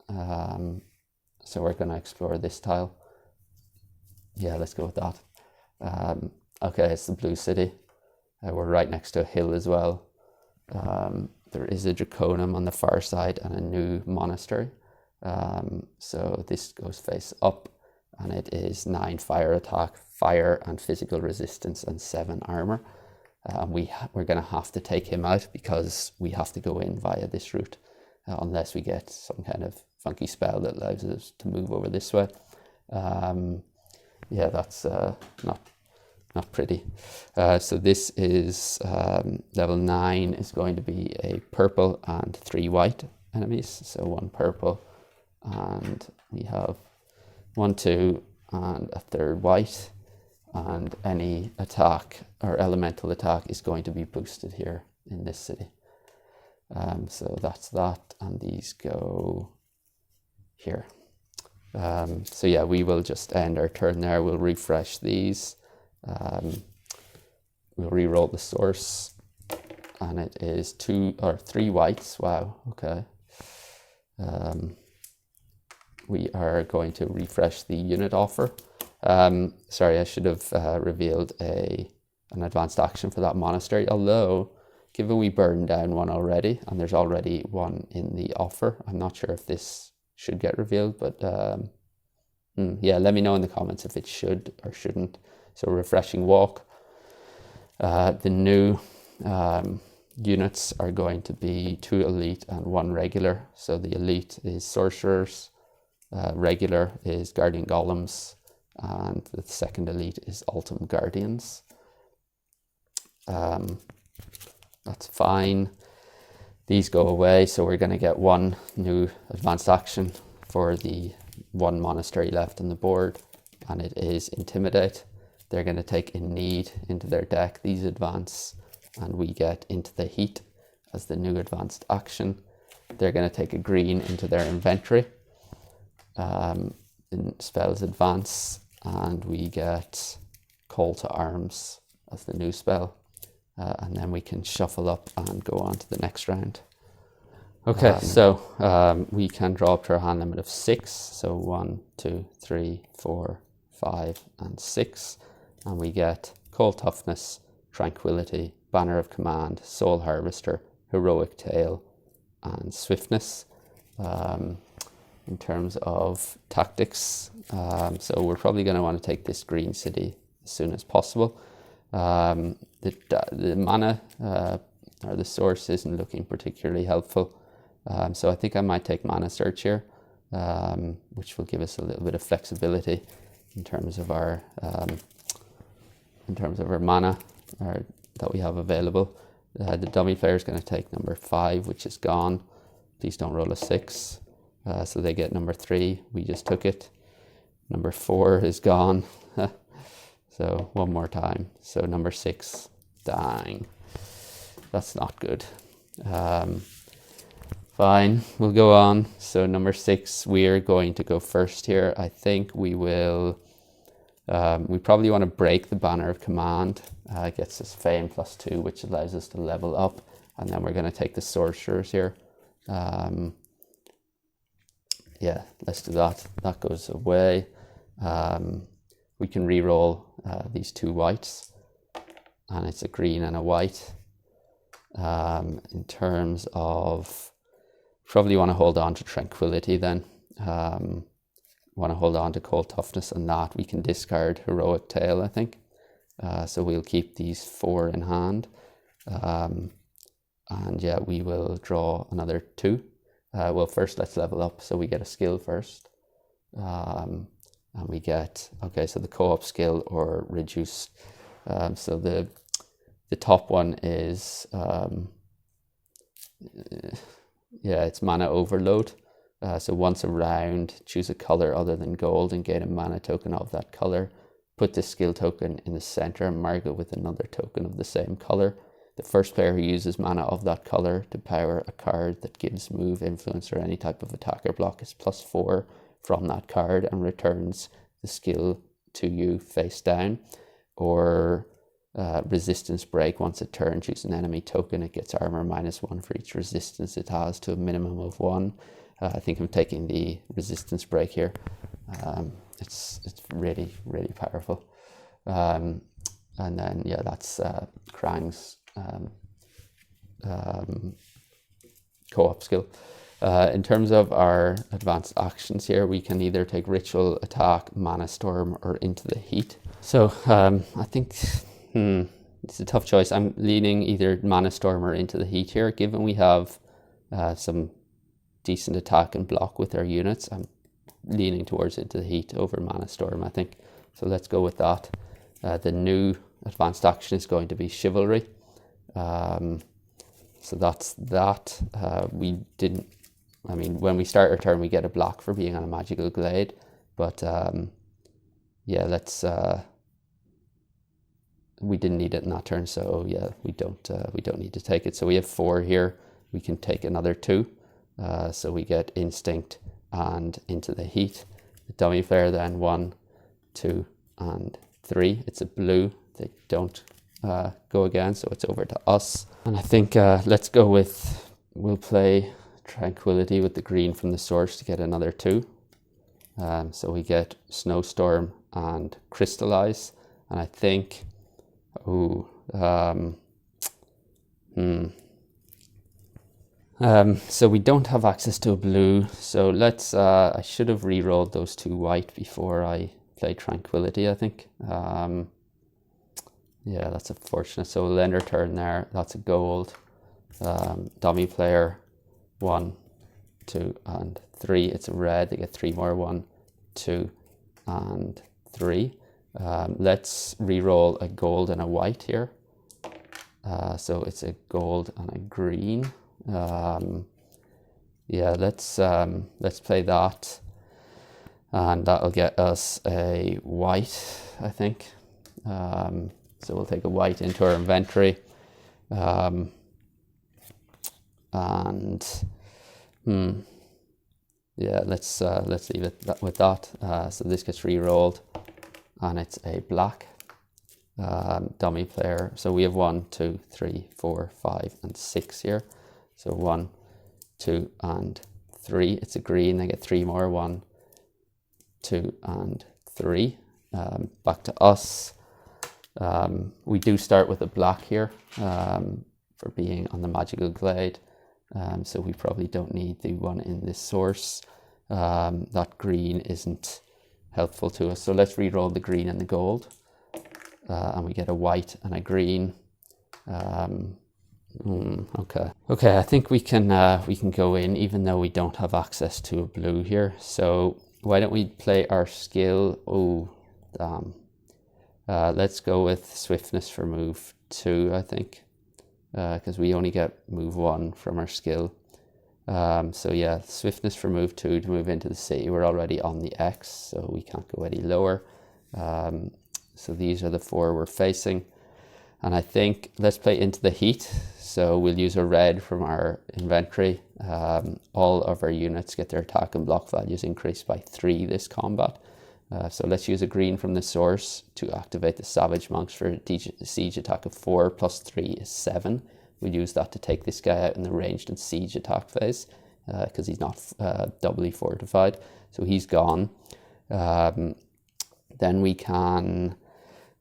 So we're going to explore this tile. Yeah, let's go with that. Okay, it's the blue city. We're right next to a hill as well. There is a Draconum on the far side and a new monastery. So this goes face up, and it is 9 fire attack, fire and physical resistance, and 7 armor. We're going to have to take him out because we have to go in via this route, unless we get some kind of funky spell that allows us to move over this way. Yeah, that's not pretty. So this is level 9 is going to be a purple and 3 white enemies. So 1 purple, and we have 1, 2, and a 3rd white. And any attack or elemental attack is going to be boosted here in this city. So that's that, and these go here. So yeah, we will just end our turn there. We'll refresh these. We'll re-roll the source, and it is 2 or 3 whites. Wow, okay. We are going to refresh the unit offer. Sorry, I should have revealed an advanced action for that monastery, although given we burned down 1 already and there's already 1 in the offer, I'm not sure if this should get revealed, but yeah, let me know in the comments if it should or shouldn't. So refreshing walk. The new units are going to be 2 elite and 1 regular. So the elite is sorcerers, regular is guardian golems, and the second elite is Ultim Guardians. That's fine. These go away, so we're going to get 1 new advanced action for the 1 monastery left on the board, and it is Intimidate. They're going to take In Need into their deck. These advance, and we get Into the Heat as the new advanced action. They're going to take a green into their inventory. Spells advance, and we get Call to Arms as the new spell, and then we can shuffle up and go on to the next round. Okay, we can draw up to our hand limit of 6. So 1, 2, 3, 4, 5, and 6. And we get Cold Toughness, Tranquility, Banner of Command, Soul Harvester, Heroic Tail, and Swiftness. In terms of tactics, so we're probably going to want to take this green city as soon as possible. The mana or the source isn't looking particularly helpful. So I think I might take Mana Search here, which will give us a little bit of flexibility in terms of our mana that we have available. The dummy player is going to take number 5, which is gone. Please don't roll a 6. So they get number 3. We just took it. Number 4 is gone. So one more time. So number 6. Dang. That's not good. Fine, we'll go on. So number 6, we're going to go first here. I think we will, we probably want to break the Banner of Command. It gets us Fame +2, which allows us to level up. And then we're going to take the Sorcerers here. Yeah, let's do that. That goes away. We can re-roll these 2 whites. And it's a green and a white. In terms of, probably want to hold on to Tranquility then. Want to hold on to Cold Toughness, and that we can discard Heroic Tail, I think. So we'll keep these 4 in hand. And yeah, we will draw another 2. Well, first let's level up. So we get a skill first. And we get, okay, so the co-op skill or reduce. So the top one is, yeah, it's Mana Overload. So once a round, choose a color other than gold and gain a mana token of that color. Put the skill token in the center and mark it with another token of the same color. The first player who uses mana of that color to power a card that gives move, influence, or any type of attacker block is +4 from that card and returns the skill to you face down. Or resistance break, once a turn, choose an enemy token. It gets armor -1 for each resistance it has to a minimum of 1. I think I'm taking the resistance break here. It's really, really powerful. And then, yeah, that's Krang's co-op skill. In terms of our advanced actions here, we can either take Ritual, Attack, Mana Storm, or Into the Heat. So I think it's a tough choice. I'm leaning either Mana Storm or Into the Heat here. Given we have some decent attack and block with our units, I'm leaning towards Into the Heat over Mana Storm, I think. So let's go with that. The new advanced action is going to be Chivalry. So that's that. We didn't, I mean, when we start our turn, we get a block for being on a magical glade. But yeah, let's, we didn't need it in that turn. So yeah, we don't need to take it. So we have 4 here. We can take another 2. So we get Instinct and Into the Heat. The dummy player then 1, 2, and 3. It's a blue. They don't go again, so it's over to us. And I think let's go with, we'll play Tranquility with the green from the source to get another 2. So we get Snowstorm and Crystallize. And I think, so we don't have access to a blue. So let's, I should have re-rolled those 2 white before I play Tranquility, I think. Yeah, that's unfortunate. So we'll end our turn there. That's a gold. Dummy player 1, 2, and 3. It's a red. They get 3 more. 1, 2, and 3. Let's re-roll a gold and a white here. So it's a gold and a green. Yeah, let's play that, and that'll get us a white, I think. So we'll take a white into our inventory, and yeah, let's leave it with that. So this gets re-rolled, and it's a black. Dummy player. So we have 1, 2, 3, 4, 5, and 6 here. So 1, 2 and 3. It's a green, they get 3 more, 1, 2 and 3. Back to us. We do start with a black here for being on the magical glade, so we probably don't need the one in this source. That green isn't helpful to us, so let's re-roll the green and the gold, and we get a white and a green. Okay, I think we can go in even though we don't have access to a blue here. So why don't we play our skill? Oh, damn. Let's go with swiftness for move 2, I think, because we only get move 1 from our skill. So yeah, swiftness for move 2 to move into the sea. We're already on the X, so we can't go any lower. So these are the 4 we're facing. And I think let's play into the heat. So we'll use a red from our inventory. All of our units get their attack and block values increased by 3 this combat. So let's use a green from the source to activate the Savage Monks for a siege attack of 4 plus 3 is 7. We'll use that to take this guy out in the ranged and siege attack phase because he's not doubly fortified. So he's gone. Then we can...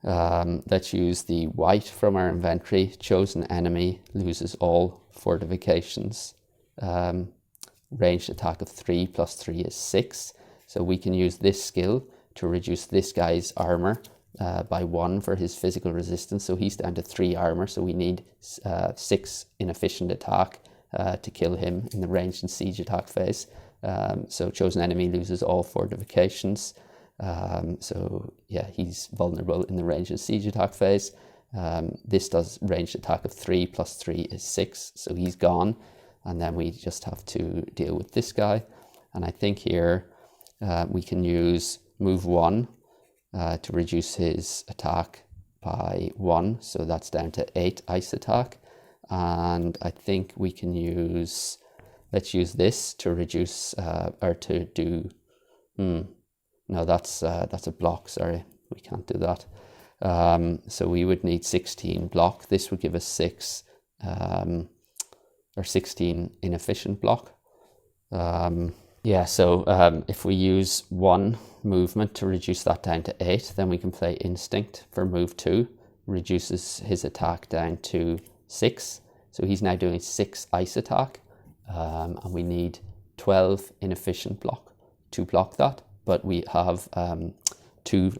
let's use the white from our inventory. Chosen enemy loses all fortifications. Ranged attack of 3 plus 3 is 6. So we can use this skill to reduce this guy's armor by 1 for his physical resistance. So he's down to 3 armor. So we need 6 inefficient attack to kill him in the ranged and siege attack phase. So chosen enemy loses all fortifications. So yeah, he's vulnerable in the ranged and siege attack phase. This does ranged attack of 3 plus 3 is 6, so he's gone. And then we just have to deal with this guy. And I think here we can use move 1 to reduce his attack by 1, so that's down to 8 ice attack. And I think we can use, let's use this to reduce or to do no, that's a block, sorry, we can't do that. So we would need 16 block. This would give us 6 or 16 inefficient block. Yeah, so if we use 1 movement to reduce that down to 8, then we can play Instinct for move 2, reduces his attack down to 6. So he's now doing 6 ice attack, and we need 12 inefficient block to block that. But we have 2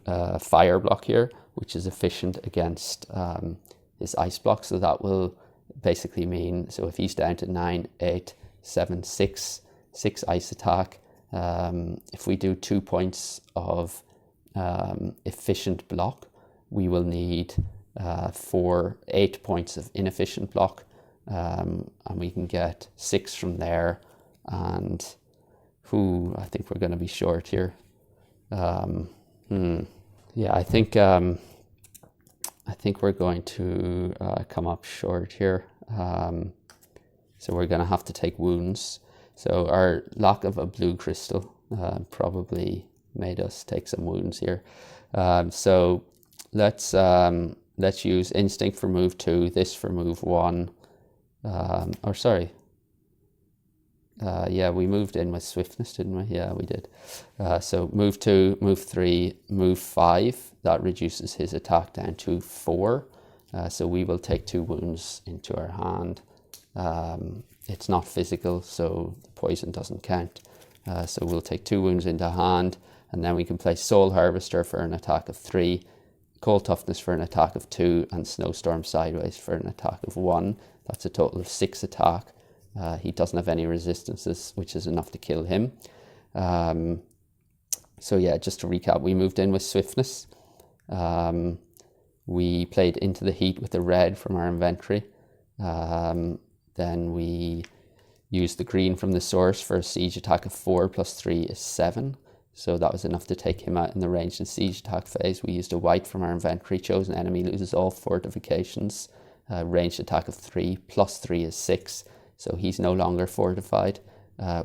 fire block here, which is efficient against his ice block. So that will basically mean, so if he's down to 9, 8, 7, 6 ice attack, if we do 2 points of efficient block, we will need 8 points of inefficient block, and we can get 6 from there. And I think we're going to be short here. Yeah, I think we're going to come up short here. So we're going to have to take wounds. So our lack of a blue crystal probably made us take some wounds here. So let's use Instinct for move 2, this for move 1. Or sorry. Yeah, we moved in with swiftness, didn't we? Yeah, we did. So move 2, move 3, move 5. That reduces his attack down to 4. So we will take 2 wounds into our hand. It's not physical, so the poison doesn't count. So we'll take 2 wounds into hand, and then we can play Soul Harvester for an attack of 3, Cold Toughness for an attack of 2, and Snowstorm Sideways for an attack of 1. That's a total of 6 attack. He doesn't have any resistances, which is enough to kill him. So yeah, just to recap, we moved in with swiftness. We played into the heat with the red from our inventory. Then we used the green from the source for a siege attack of 4 plus 3 is 7. So that was enough to take him out in the ranged and siege attack phase. We used a white from our inventory. Chosen enemy loses all fortifications. Ranged attack of 3 plus 3 is 6. So he's no longer fortified.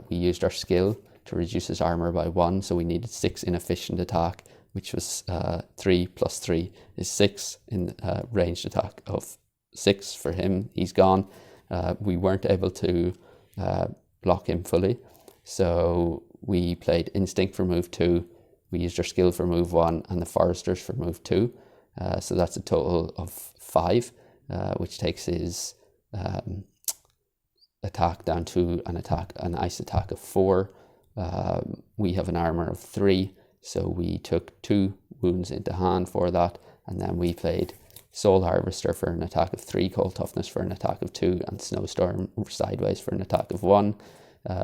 We used our skill to reduce his armor by 1. So we needed 6 inefficient attack, which was 3 plus 3 is 6 in ranged attack of 6 for him. He's gone. We weren't able to block him fully. So we played Instinct for move 2, we used our skill for move 1, and the Foresters for move 2. So that's a total of 5, which takes his attack down to an ice attack of 4. We have an armor of 3, so we took 2 wounds into hand for that, and then we played Soul Harvester for an attack of 3, Cold Toughness for an attack of 2, and Snowstorm Sideways for an attack of 1,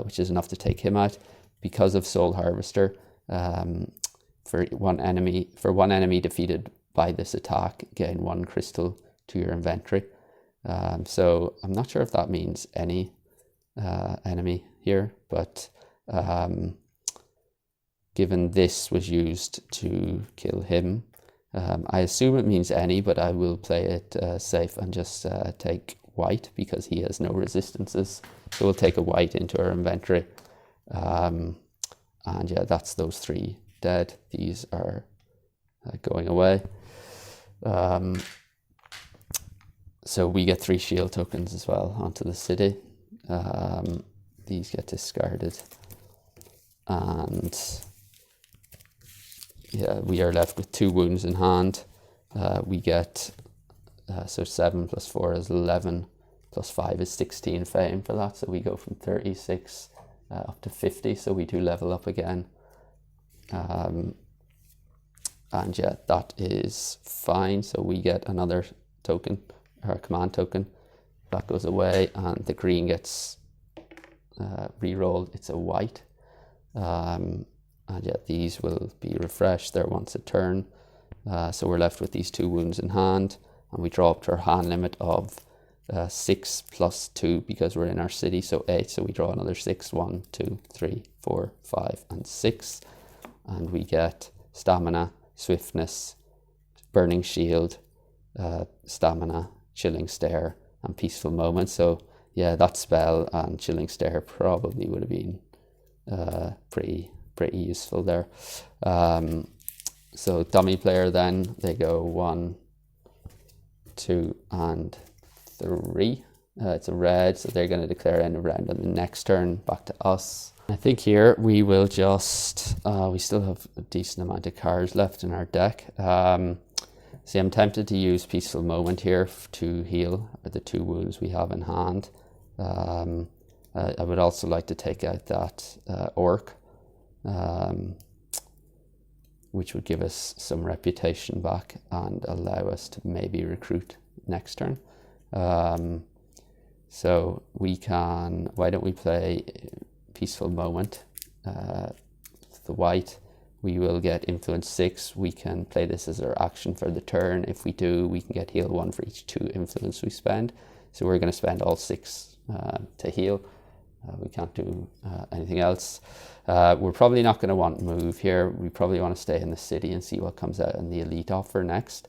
which is enough to take him out. Because of Soul Harvester, for one enemy defeated by this attack, gain 1 crystal to your inventory. So I'm not sure if that means any enemy here, but given this was used to kill him, I assume it means any, but I will play it safe and just take white because he has no resistances. So we'll take a white into our inventory. And yeah, that's those 3 dead. These are going away. So we get 3 shield tokens as well onto the city. These get discarded. And yeah, we are left with 2 wounds in hand. We get, so 7 plus 4 is 11, plus 5 is 16 fame for that. So we go from 36 up to 50, so we do level up again. And yeah, that is fine. So we get another token, or command token. That goes away, and the green gets re-rolled. It's a white. And yeah, these will be refreshed. They're once a turn. So we're left with these 2 wounds in hand, and we draw up to our hand limit of 6 plus 2 because we're in our city, so 8. So we draw another 6. 1, 2, 3, 4, 5, and 6. And we get stamina, swiftness, burning shield, stamina, chilling stare, and peaceful moment. So yeah, that spell and chilling stare probably would have been pretty useful there. So dummy player then, they go 1, 2, and 3. It's a red, so they're going to declare end of round on the next turn. Back to us. I think here we will just, we still have a decent amount of cards left in our deck. See, I'm tempted to use Peaceful Moment here to heal the 2 wounds we have in hand. I would also like to take out that orc, which would give us some reputation back and allow us to maybe recruit next turn. So we can, why don't we play Peaceful Moment, the white. We will get influence 6. We can play this as our action for the turn. If we do, we can get heal 1 for each 2 influence we spend. So we're going to spend all 6 to heal. We can't do anything else. We're probably not going to want move here. We probably want to stay in the city and see what comes out in the elite offer next.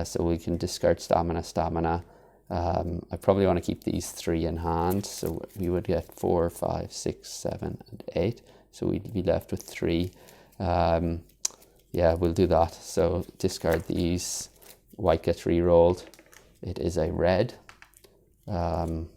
So we can discard stamina. I probably want to keep these 3 in hand. So we would get 4, 5, 6, 7, and 8. So we'd be left with 3. Yeah, we'll do that. So discard these. White gets re-rolled. It is a red. Fine.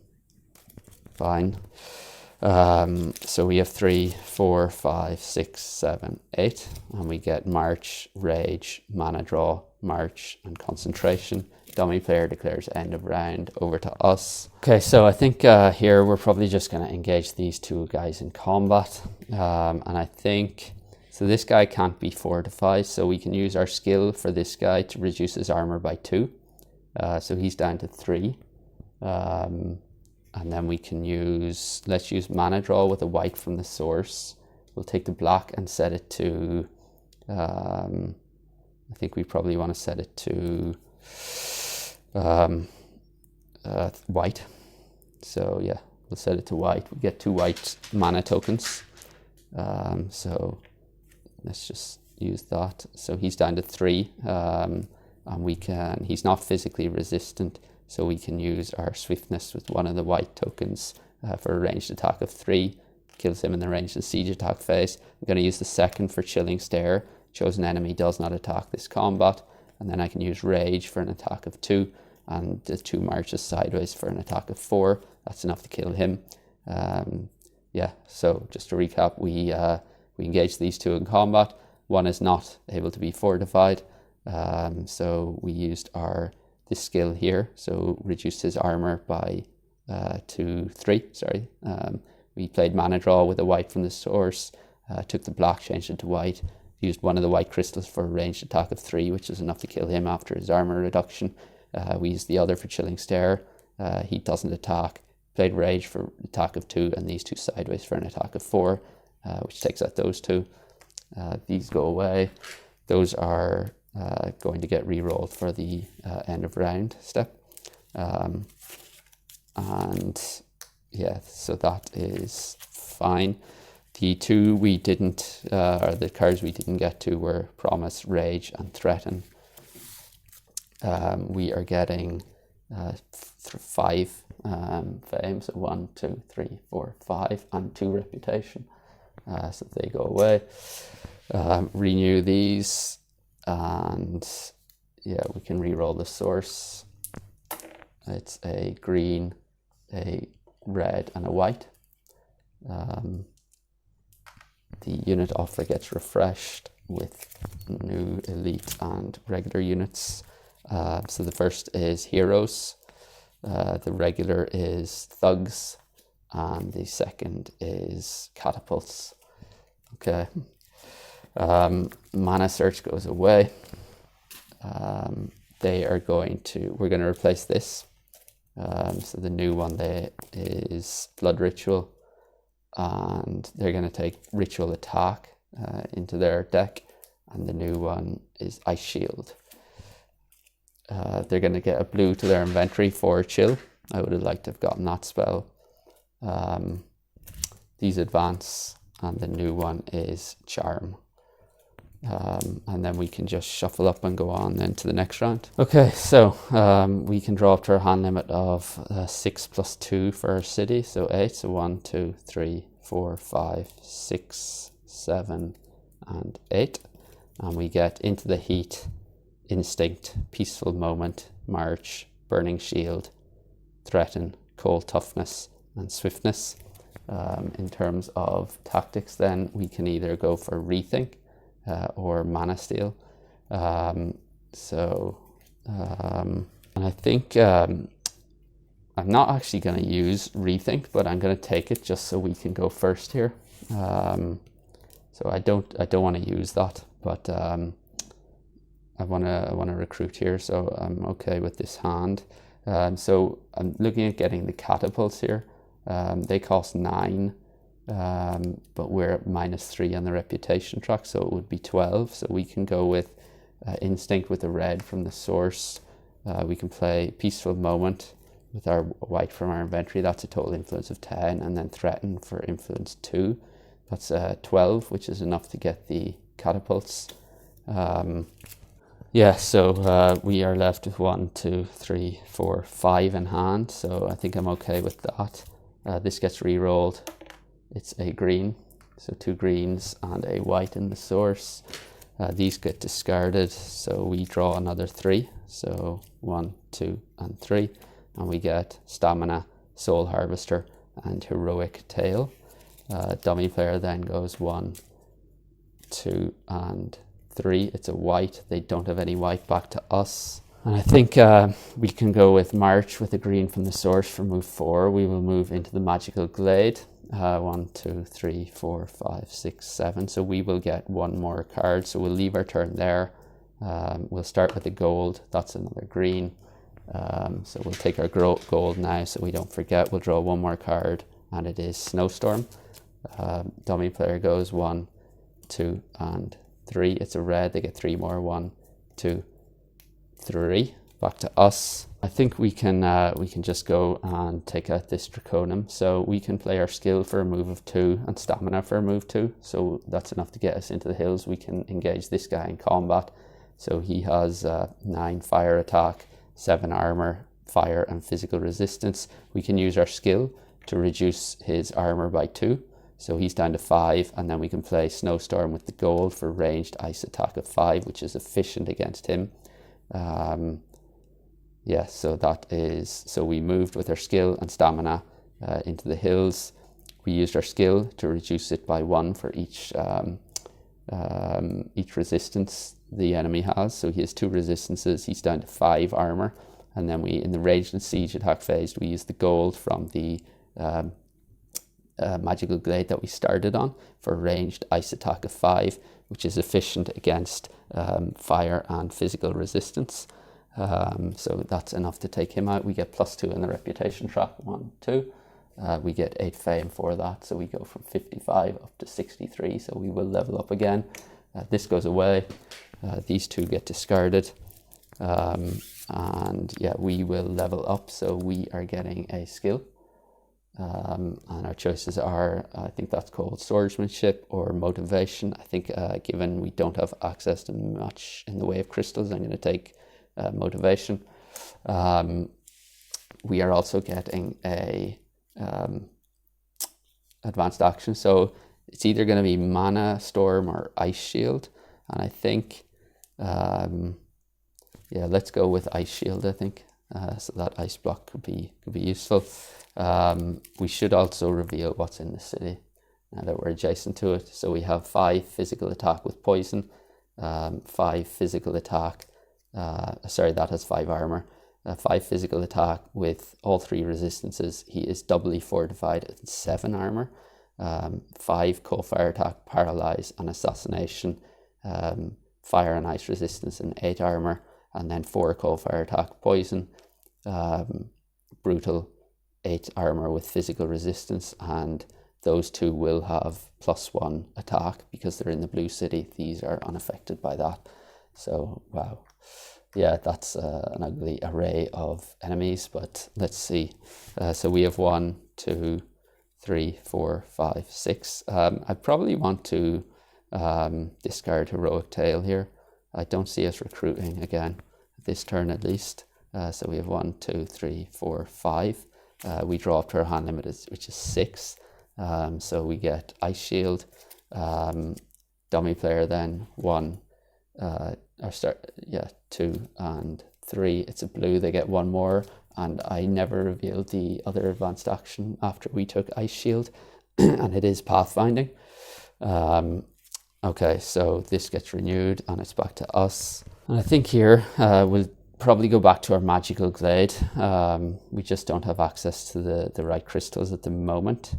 So we have 3, 4, 5, 6, 7, 8, and we get March, Rage, Mana Draw, March, and Concentration. Dummy player declares end of round. Over to us. Okay, so I think here we're probably just going to engage these 2 guys in combat. And I think, so this guy can't be fortified, so we can use our skill for this guy to reduce his armor by 2. So he's down to 3. And then we can use, let's use Mana Draw with a white from the source. We'll take the black and set it to, I think we probably want to set it to white. So yeah, we'll set it to white. We get 2 white mana tokens. So let's just use that. So he's down to 3, and we can, he's not physically resistant. So we can use our swiftness with 1 of the white tokens for a ranged attack of 3. Kills him in the ranged and siege attack phase. I'm going to use the 2nd for chilling stare. Chosen enemy does not attack this combat. And then I can use rage for an attack of 2. And the 2 marches sideways for an attack of 4. That's enough to kill him. yeah, so just to recap, we engage these two in combat. One is not able to be fortified, so we used this skill here, so reduced his armor by 3. Sorry. We played mana draw with a white from the source, took the black, changed it to white, used one of the white crystals for a ranged attack of 3, which is enough to kill him after his armor reduction. We used the other for Chilling Stare. He doesn't attack. Played Rage for attack of 2, and these two sideways for an attack of 4, which takes out those two. These go away. Those are going to get re-rolled for the end of round step. And yeah, so that is fine. The two we didn't, or the cards we didn't get to were Promise, Rage, and Threaten. We are getting 5 fame, so 1, 2, 3, 4, 5, and 2 reputation. So they go away. Renew these, and yeah, we can re-roll the source. It's a green, a red, and a white. The unit offer gets refreshed with new elite and regular units. So the first is Heroes, the regular is Thugs, and the second is Catapults. Okay. Mana Search goes away. We're going to replace this. So the new one there is Blood Ritual, and they're going to take Ritual Attack into their deck, and the new one is Ice Shield. They're going to get a blue to their inventory for Chill. I would have liked to have gotten that spell. These advance, and the new one is Charm. And then we can just shuffle up and go on then to the next round. Okay, so we can draw up to our hand limit of 6 plus 2 for our city, so 8. So 1, 2, 3, 4, 5, 6, 7, and 8. And we get Into the Heat, Instinct, Peaceful Moment, March, Burning Shield, Threaten, Cold Toughness, and Swiftness. In terms of tactics, then we can either go for Rethink or Mana Steal. And I think I'm not actually going to use Rethink, but I'm going to take it just so we can go first here. So I don't want to use that, but I want to recruit here, so I'm okay with this hand. So I'm looking at getting the catapults here. They cost 9, but we're at -3 on the reputation track, so it would be 12. So we can go with Instinct with the red from the source. We can play Peaceful Moment with our white from our inventory. That's a total influence of 10, and then Threaten for influence 2. That's 12, which is enough to get the catapults. Yeah, so we are left with 1, 2, 3, 4, 5 in hand, so I think I'm okay with that. This gets re-rolled. It's a green, so 2 greens and a white in the source. These get discarded, so we draw another 3. So 1, 2, and 3, and we get Stamina, Soul Harvester, and Heroic Tail. Dummy player then goes 1, 2, and 3. It's a white. They don't have any white back to us. And I think we can go with March with a green from the source for move 4. We will move into the Magical Glade. 1, 2, 3, 4, 5, 6, 7. So we will get 1 more card. So we'll leave our turn there. We'll start with the gold. That's another green. So we'll take our gold now so we don't forget. We'll draw 1 more card, and it is Snowstorm. Dummy player goes 1, 2, and 3. It's a red. They get 3 more. 1, 2, 3. Back to us. I think we can just go and take out this Draconum. So we can play our skill for a move of 2 and stamina for a move 2. So that's enough to get us into the hills. We can engage this guy in combat. So he has 9 fire attack, 7 armor, fire, and physical resistance. We can use our skill to reduce his armor by 2. So he's down to 5, and then we can play Snowstorm with the gold for ranged ice attack of 5, which is efficient against him. So that is, so we moved with our skill and stamina into the hills. we used our skill to reduce it by 1 for each resistance the enemy has. So he has 2 resistances, he's down to 5 armor. And then we, in the ranged and siege attack phase, we use the gold from the magical glade that we started on for ranged ice attack of 5, which is efficient against fire and physical resistance. So that's enough to take him out. We get +2 in the reputation track, 1, 2. We get 8 fame for that, so we go from 55 up to 63, so we will level up again. This goes away, these 2 get discarded, and yeah, we will level up, so we are getting a skill. And our choices are, I think that's called swordsmanship or motivation. I think given we don't have access to much in the way of crystals, I'm going to take motivation. We are also getting a advanced action, so it's either going to be mana storm or ice shield, and I think yeah, let's go with ice shield. I think so that ice block could be useful. We should also reveal what's in the city now that we're adjacent to it. So we have 5 physical attack with poison, 5 physical attack, sorry, that has 5 armor, 5 physical attack with all 3 resistances. He is doubly fortified at 7 armor, 5 cold fire attack, paralyze and assassination, fire and ice resistance and 8 armor, and then 4 cold fire attack, poison, brutal, 8 armor with physical resistance, and those 2 will have +1 attack because they're in the blue city. These are unaffected by that. So wow, yeah, that's an ugly array of enemies, but let's see. So we have 1, 2, 3, 4, 5, 6. I probably want to discard Heroic Tale here. I don't see us recruiting again this turn at least. So we have 1, 2, 3, 4, 5. We draw up to our hand limit, which is 6. So we get Ice Shield. Dummy player then 1, or start, yeah, 2 and 3. It's a blue, they get 1 more. And I never revealed the other advanced action after we took Ice Shield, and it is pathfinding. Okay, so this gets renewed and it's back to us. And I think here we'll probably go back to our magical glade. We just don't have access to the right crystals at the moment.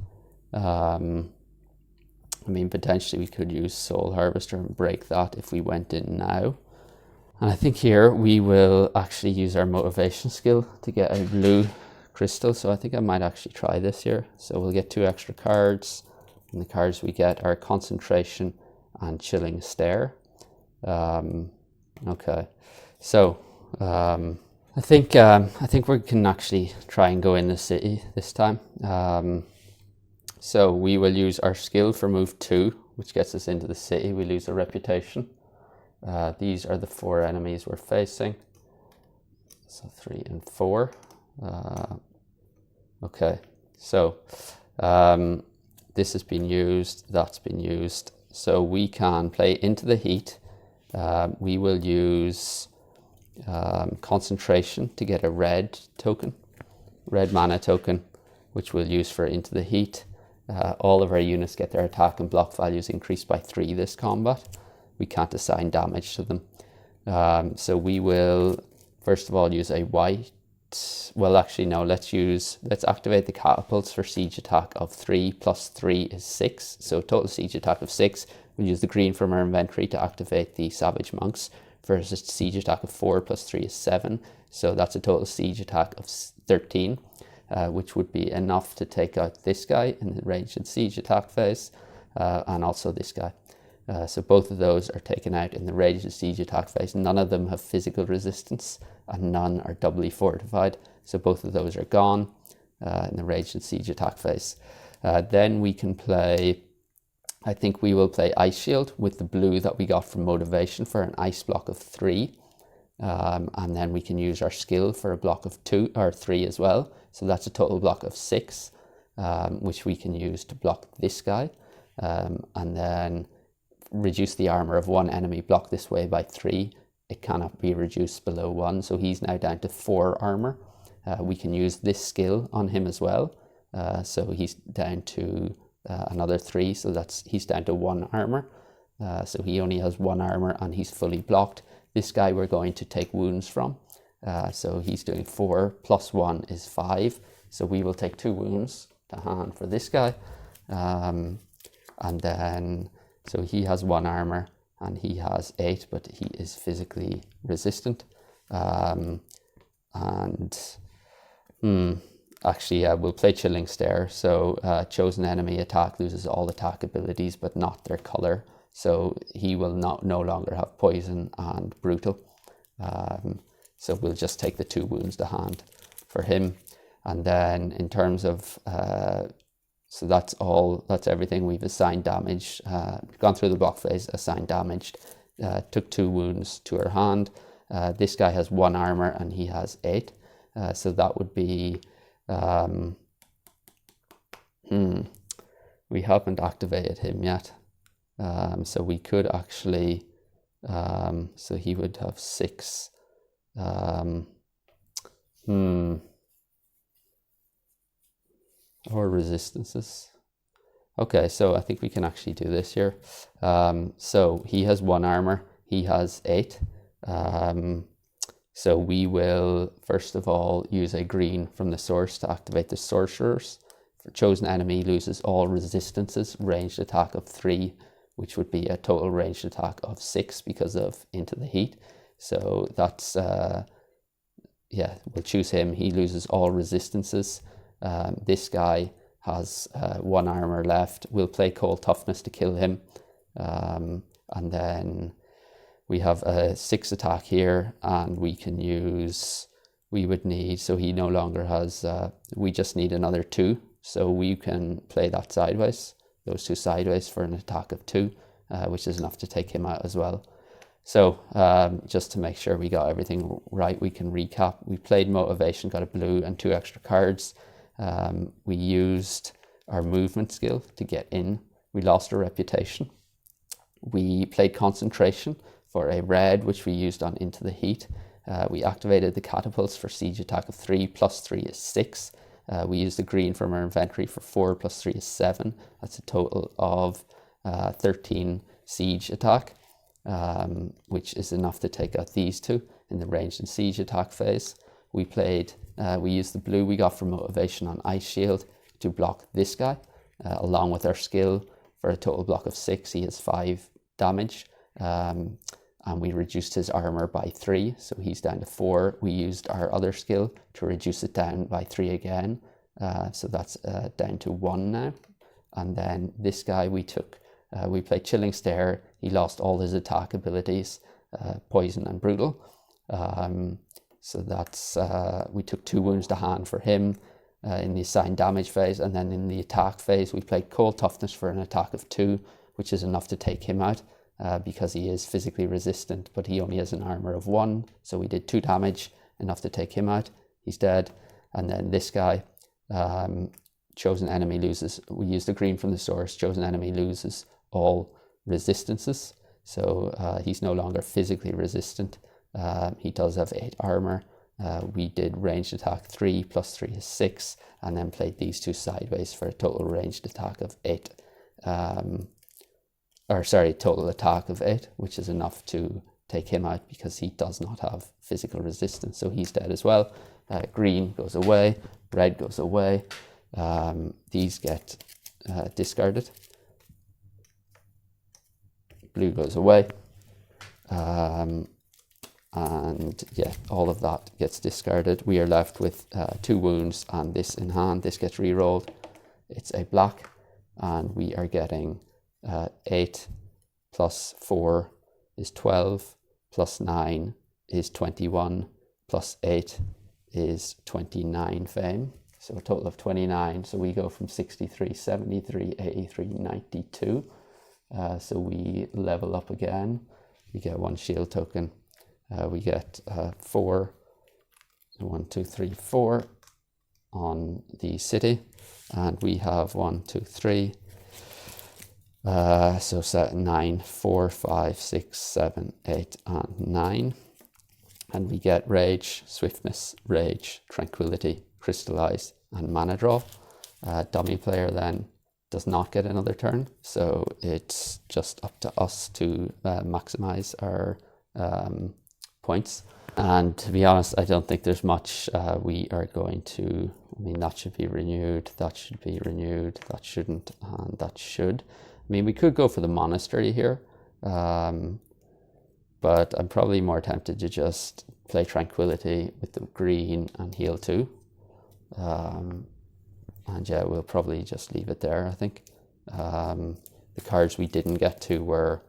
I mean, potentially we could use Soul Harvester and break that if we went in now. And I think here we will actually use our motivation skill to get a blue crystal. So I think I might actually try this here. So we'll get 2 extra cards, and the cards we get are concentration and chilling stare. Okay, so I think we can actually try and go in the city this time. So we will use our skill for move 2, which gets us into the city. We lose a reputation. These are the 4 enemies we're facing. So 3 and 4. Okay, so this has been used, that's been used. So we can play into the heat. We will use concentration to get a red token, red mana token, which we'll use for into the heat. All of our units get their attack and block values increased by 3 this combat. We can't assign damage to them. So we will first of all use a white, well actually no, let's activate the catapults for siege attack of 3 plus 3 is 6. So total siege attack of 6. We'll use the green from our inventory to activate the savage monks for a siege attack of 4 plus 3 is 7. So that's a total siege attack of 13, which would be enough to take out this guy in the ranged and siege attack phase, and also this guy. So both of those are taken out in the ranged and siege attack phase. None of them have physical resistance and none are doubly fortified. So both of those are gone in the ranged and siege attack phase. Then we can play, I think we will play Ice Shield with the blue that we got from motivation for an ice block of 3. And then we can use our skill for a block of 2 or 3 as well. So that's a total block of 6, which we can use to block this guy. And then reduce the armor of 1 enemy block this way by 3. It cannot be reduced below 1, so he's now down to 4 armor. We can use this skill on him as well, So he's down to another 3, so he's down to 1 armor. So he only has 1 armor and he's fully blocked. This guy we're going to take wounds from. So he's doing 4 plus 1 is 5. So we will take 2 wounds to hand for this guy. And then, so he has 1 armor and he has 8, but he is physically resistant. Actually, yeah, we'll play Chilling Stare. So chosen enemy attack loses all attack abilities, but not their color. So he will no longer have poison and brutal. So we'll just take the 2 wounds to hand for him. And then in terms of, so that's everything. We've assigned damage, gone through the block phase, assigned damage, took 2 wounds to her hand. This guy has 1 armor and he has 8. So that would be, we haven't activated him yet. So we could actually, so he would have 6. Or resistances. Okay, so I think we can actually do this here. So he has 1 armor, he has 8. So we will first of all use a green from the source to activate the sorcerers. For chosen enemy loses all resistances, ranged attack of 3, which would be a total ranged attack of 6 because of Into the Heat. So that's, yeah, we'll choose him. He loses all resistances. This guy has 1 armor left. We'll play Cold Toughness to kill him. And then we have a 6 attack here, and we can use, we would need, so he no longer has, we just need another 2. So we can play that sideways, those 2 sideways for an attack of 2, which is enough to take him out as well. So just to make sure we got everything right, we can recap. We played Motivation, got a blue and 2 extra cards. We used our movement skill to get in. We lost our reputation. We played Concentration for a red, which we used on Into the Heat. We activated the catapults for siege attack of 3, plus 3 is 6. We used the green from our inventory for 4, plus 3 is 7. That's a total of 13 siege attack, which is enough to take out these 2 in the ranged and siege attack phase. We played, we used the blue we got from Motivation on Ice Shield to block this guy, along with our skill for a total block of 6. He has 5 damage. And we reduced his armor by 3, so he's down to 4. We used our other skill to reduce it down by 3 again, so that's down to 1 now. And then this guy we took, we played Chilling Stare. He lost all his attack abilities, poison and brutal. So that's, we took 2 wounds to hand for him in the assigned damage phase, and then in the attack phase we played Cold Toughness for an attack of 2, which is enough to take him out. Because he is physically resistant, but he only has an armor of 1. So we did 2 damage, enough to take him out. He's dead. And then this guy, chosen enemy loses, we used the green from the source, chosen enemy loses all resistances. So he's no longer physically resistant. He does have 8 armor. We did ranged attack 3, plus 3 is 6, and then played these 2 sideways for a total ranged attack of 8. Total attack of 8, which is enough to take him out because he does not have physical resistance, so he's dead as well. Green goes away, red goes away. These get discarded. Blue goes away. And yeah, all of that gets discarded. We are left with 2 wounds and this in hand. This gets re-rolled. It's a black, and we are getting 8 plus 4 is 12, plus 9 is 21, plus 8 is 29 fame. So a total of 29. So we go from 63, 73, 83, 92. So we level up again. We get 1 shield token. We get 4, 1, 2, 3, 4 on the city. And we have 1, 2, 3. So set 9, 4, 5, 6, 7, 8, and 9. And we get Rage, Swiftness, Rage, Tranquility, Crystallize, and Mana Draw. dummy player then does not get another turn. So it's just up to us to maximize our points. And to be honest, I don't think there's much we are going to. I mean, that should be renewed, that should be renewed, that shouldn't, and that should. I mean, we could go for the monastery here, but I'm probably more tempted to just play Tranquility with the green and heal 2. And yeah, we'll probably just leave it there, I think. The cards we didn't get to were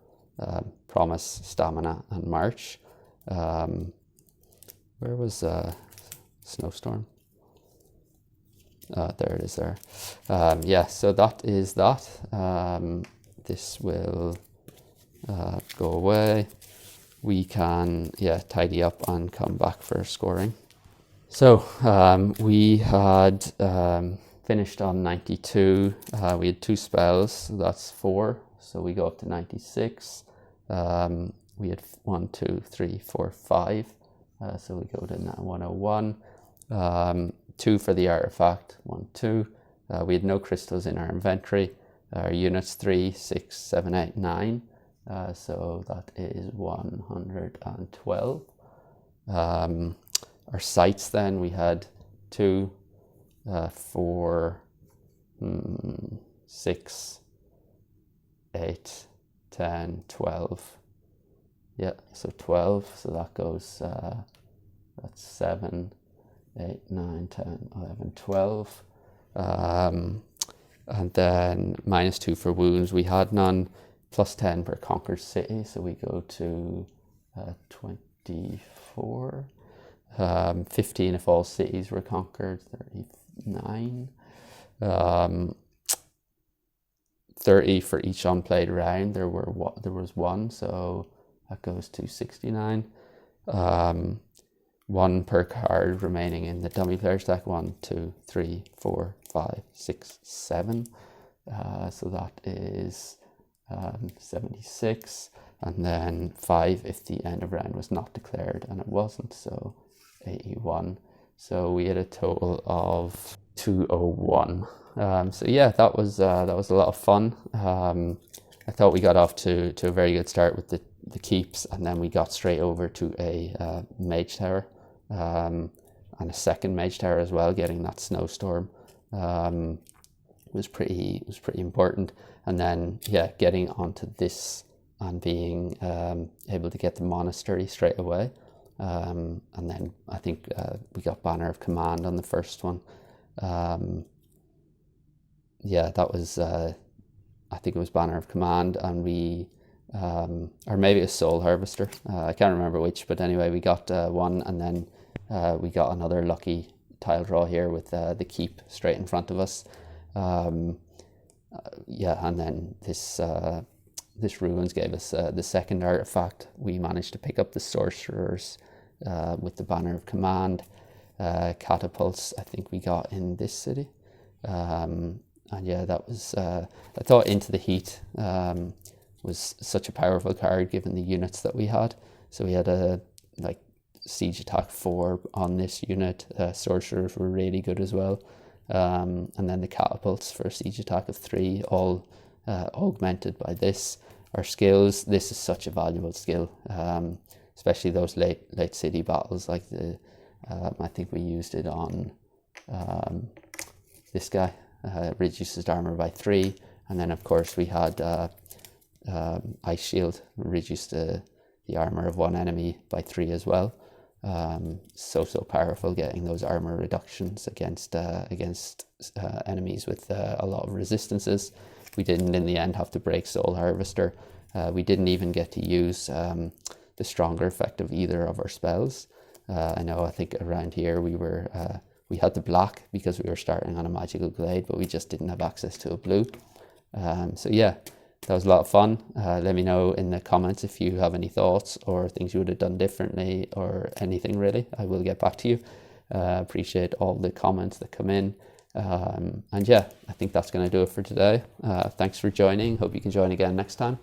Promise, Stamina, and March. Where was Snowstorm? There it is there. Yeah, so that is that. This will go away. We can, yeah, tidy up and come back for scoring. So we had finished on 92. We had 2 spells, so that's 4. So we go up to 96. We had 1, 2, 3, 4, 5. So we go to 101. 2 for the artifact, 1, 2. We had no crystals in our inventory. Our units 3, 6, 7, 8, 9. So that is 112. Our sites then, we had 2, 4, 6, 8, 10, 12. Yeah, so 12. So that goes, that's 7, 8, 9, 10, 11, 12. And then -2 for wounds. We had none. +10 per conquered city. So we go to 24. 15 if all cities were conquered. 39. 30 for each unplayed round. There was 1, so that goes to 69. 1 per card remaining in the dummy player's deck. 1, 2, 3, 4, 5, 6, 7. So that is 76. And then 5 if the end of round was not declared, and it wasn't, so 81. So we had a total of 201. So yeah, that was a lot of fun. I thought we got off to a very good start with the keeps, and then we got straight over to a mage tower, and a second mage tower as well. Getting that snowstorm was pretty important, and then yeah, getting onto this and being able to get the monastery straight away. And then I think we got Banner of Command on the first one. Yeah, that was, I think it was Banner of Command, and we, or maybe it was Soul Harvester. I can't remember which, but anyway, we got one, and then we got another lucky tile draw here with the keep straight in front of us. Yeah, and then this ruins gave us the second artifact. We managed to pick up the sorcerers with the Banner of Command. Catapults, I think we got in this city. And yeah, that was, I thought Into the Heat was such a powerful card given the units that we had. So we had a siege attack 4 on this unit. Sorcerers were really good as well. And then the catapults for a siege attack of 3, all augmented by this. Our skills, this is such a valuable skill, especially those late city battles, like the I think we used it on this guy. Reduces armor by 3, and then of course we had Ice Shield, reduced the armor of one enemy by 3 as well. So powerful, getting those armor reductions against enemies with a lot of resistances. We didn't in the end have to break Soul Harvester. We didn't even get to use the stronger effect of either of our spells. I think around here we had the black because we were starting on a magical glade, but we just didn't have access to a blue. So yeah, that was a lot of fun. Let me know in the comments if you have any thoughts or things you would have done differently or anything really. I will get back to you. Appreciate all the comments that come in. And yeah, I think that's going to do it for today. Thanks for joining. Hope you can join again next time.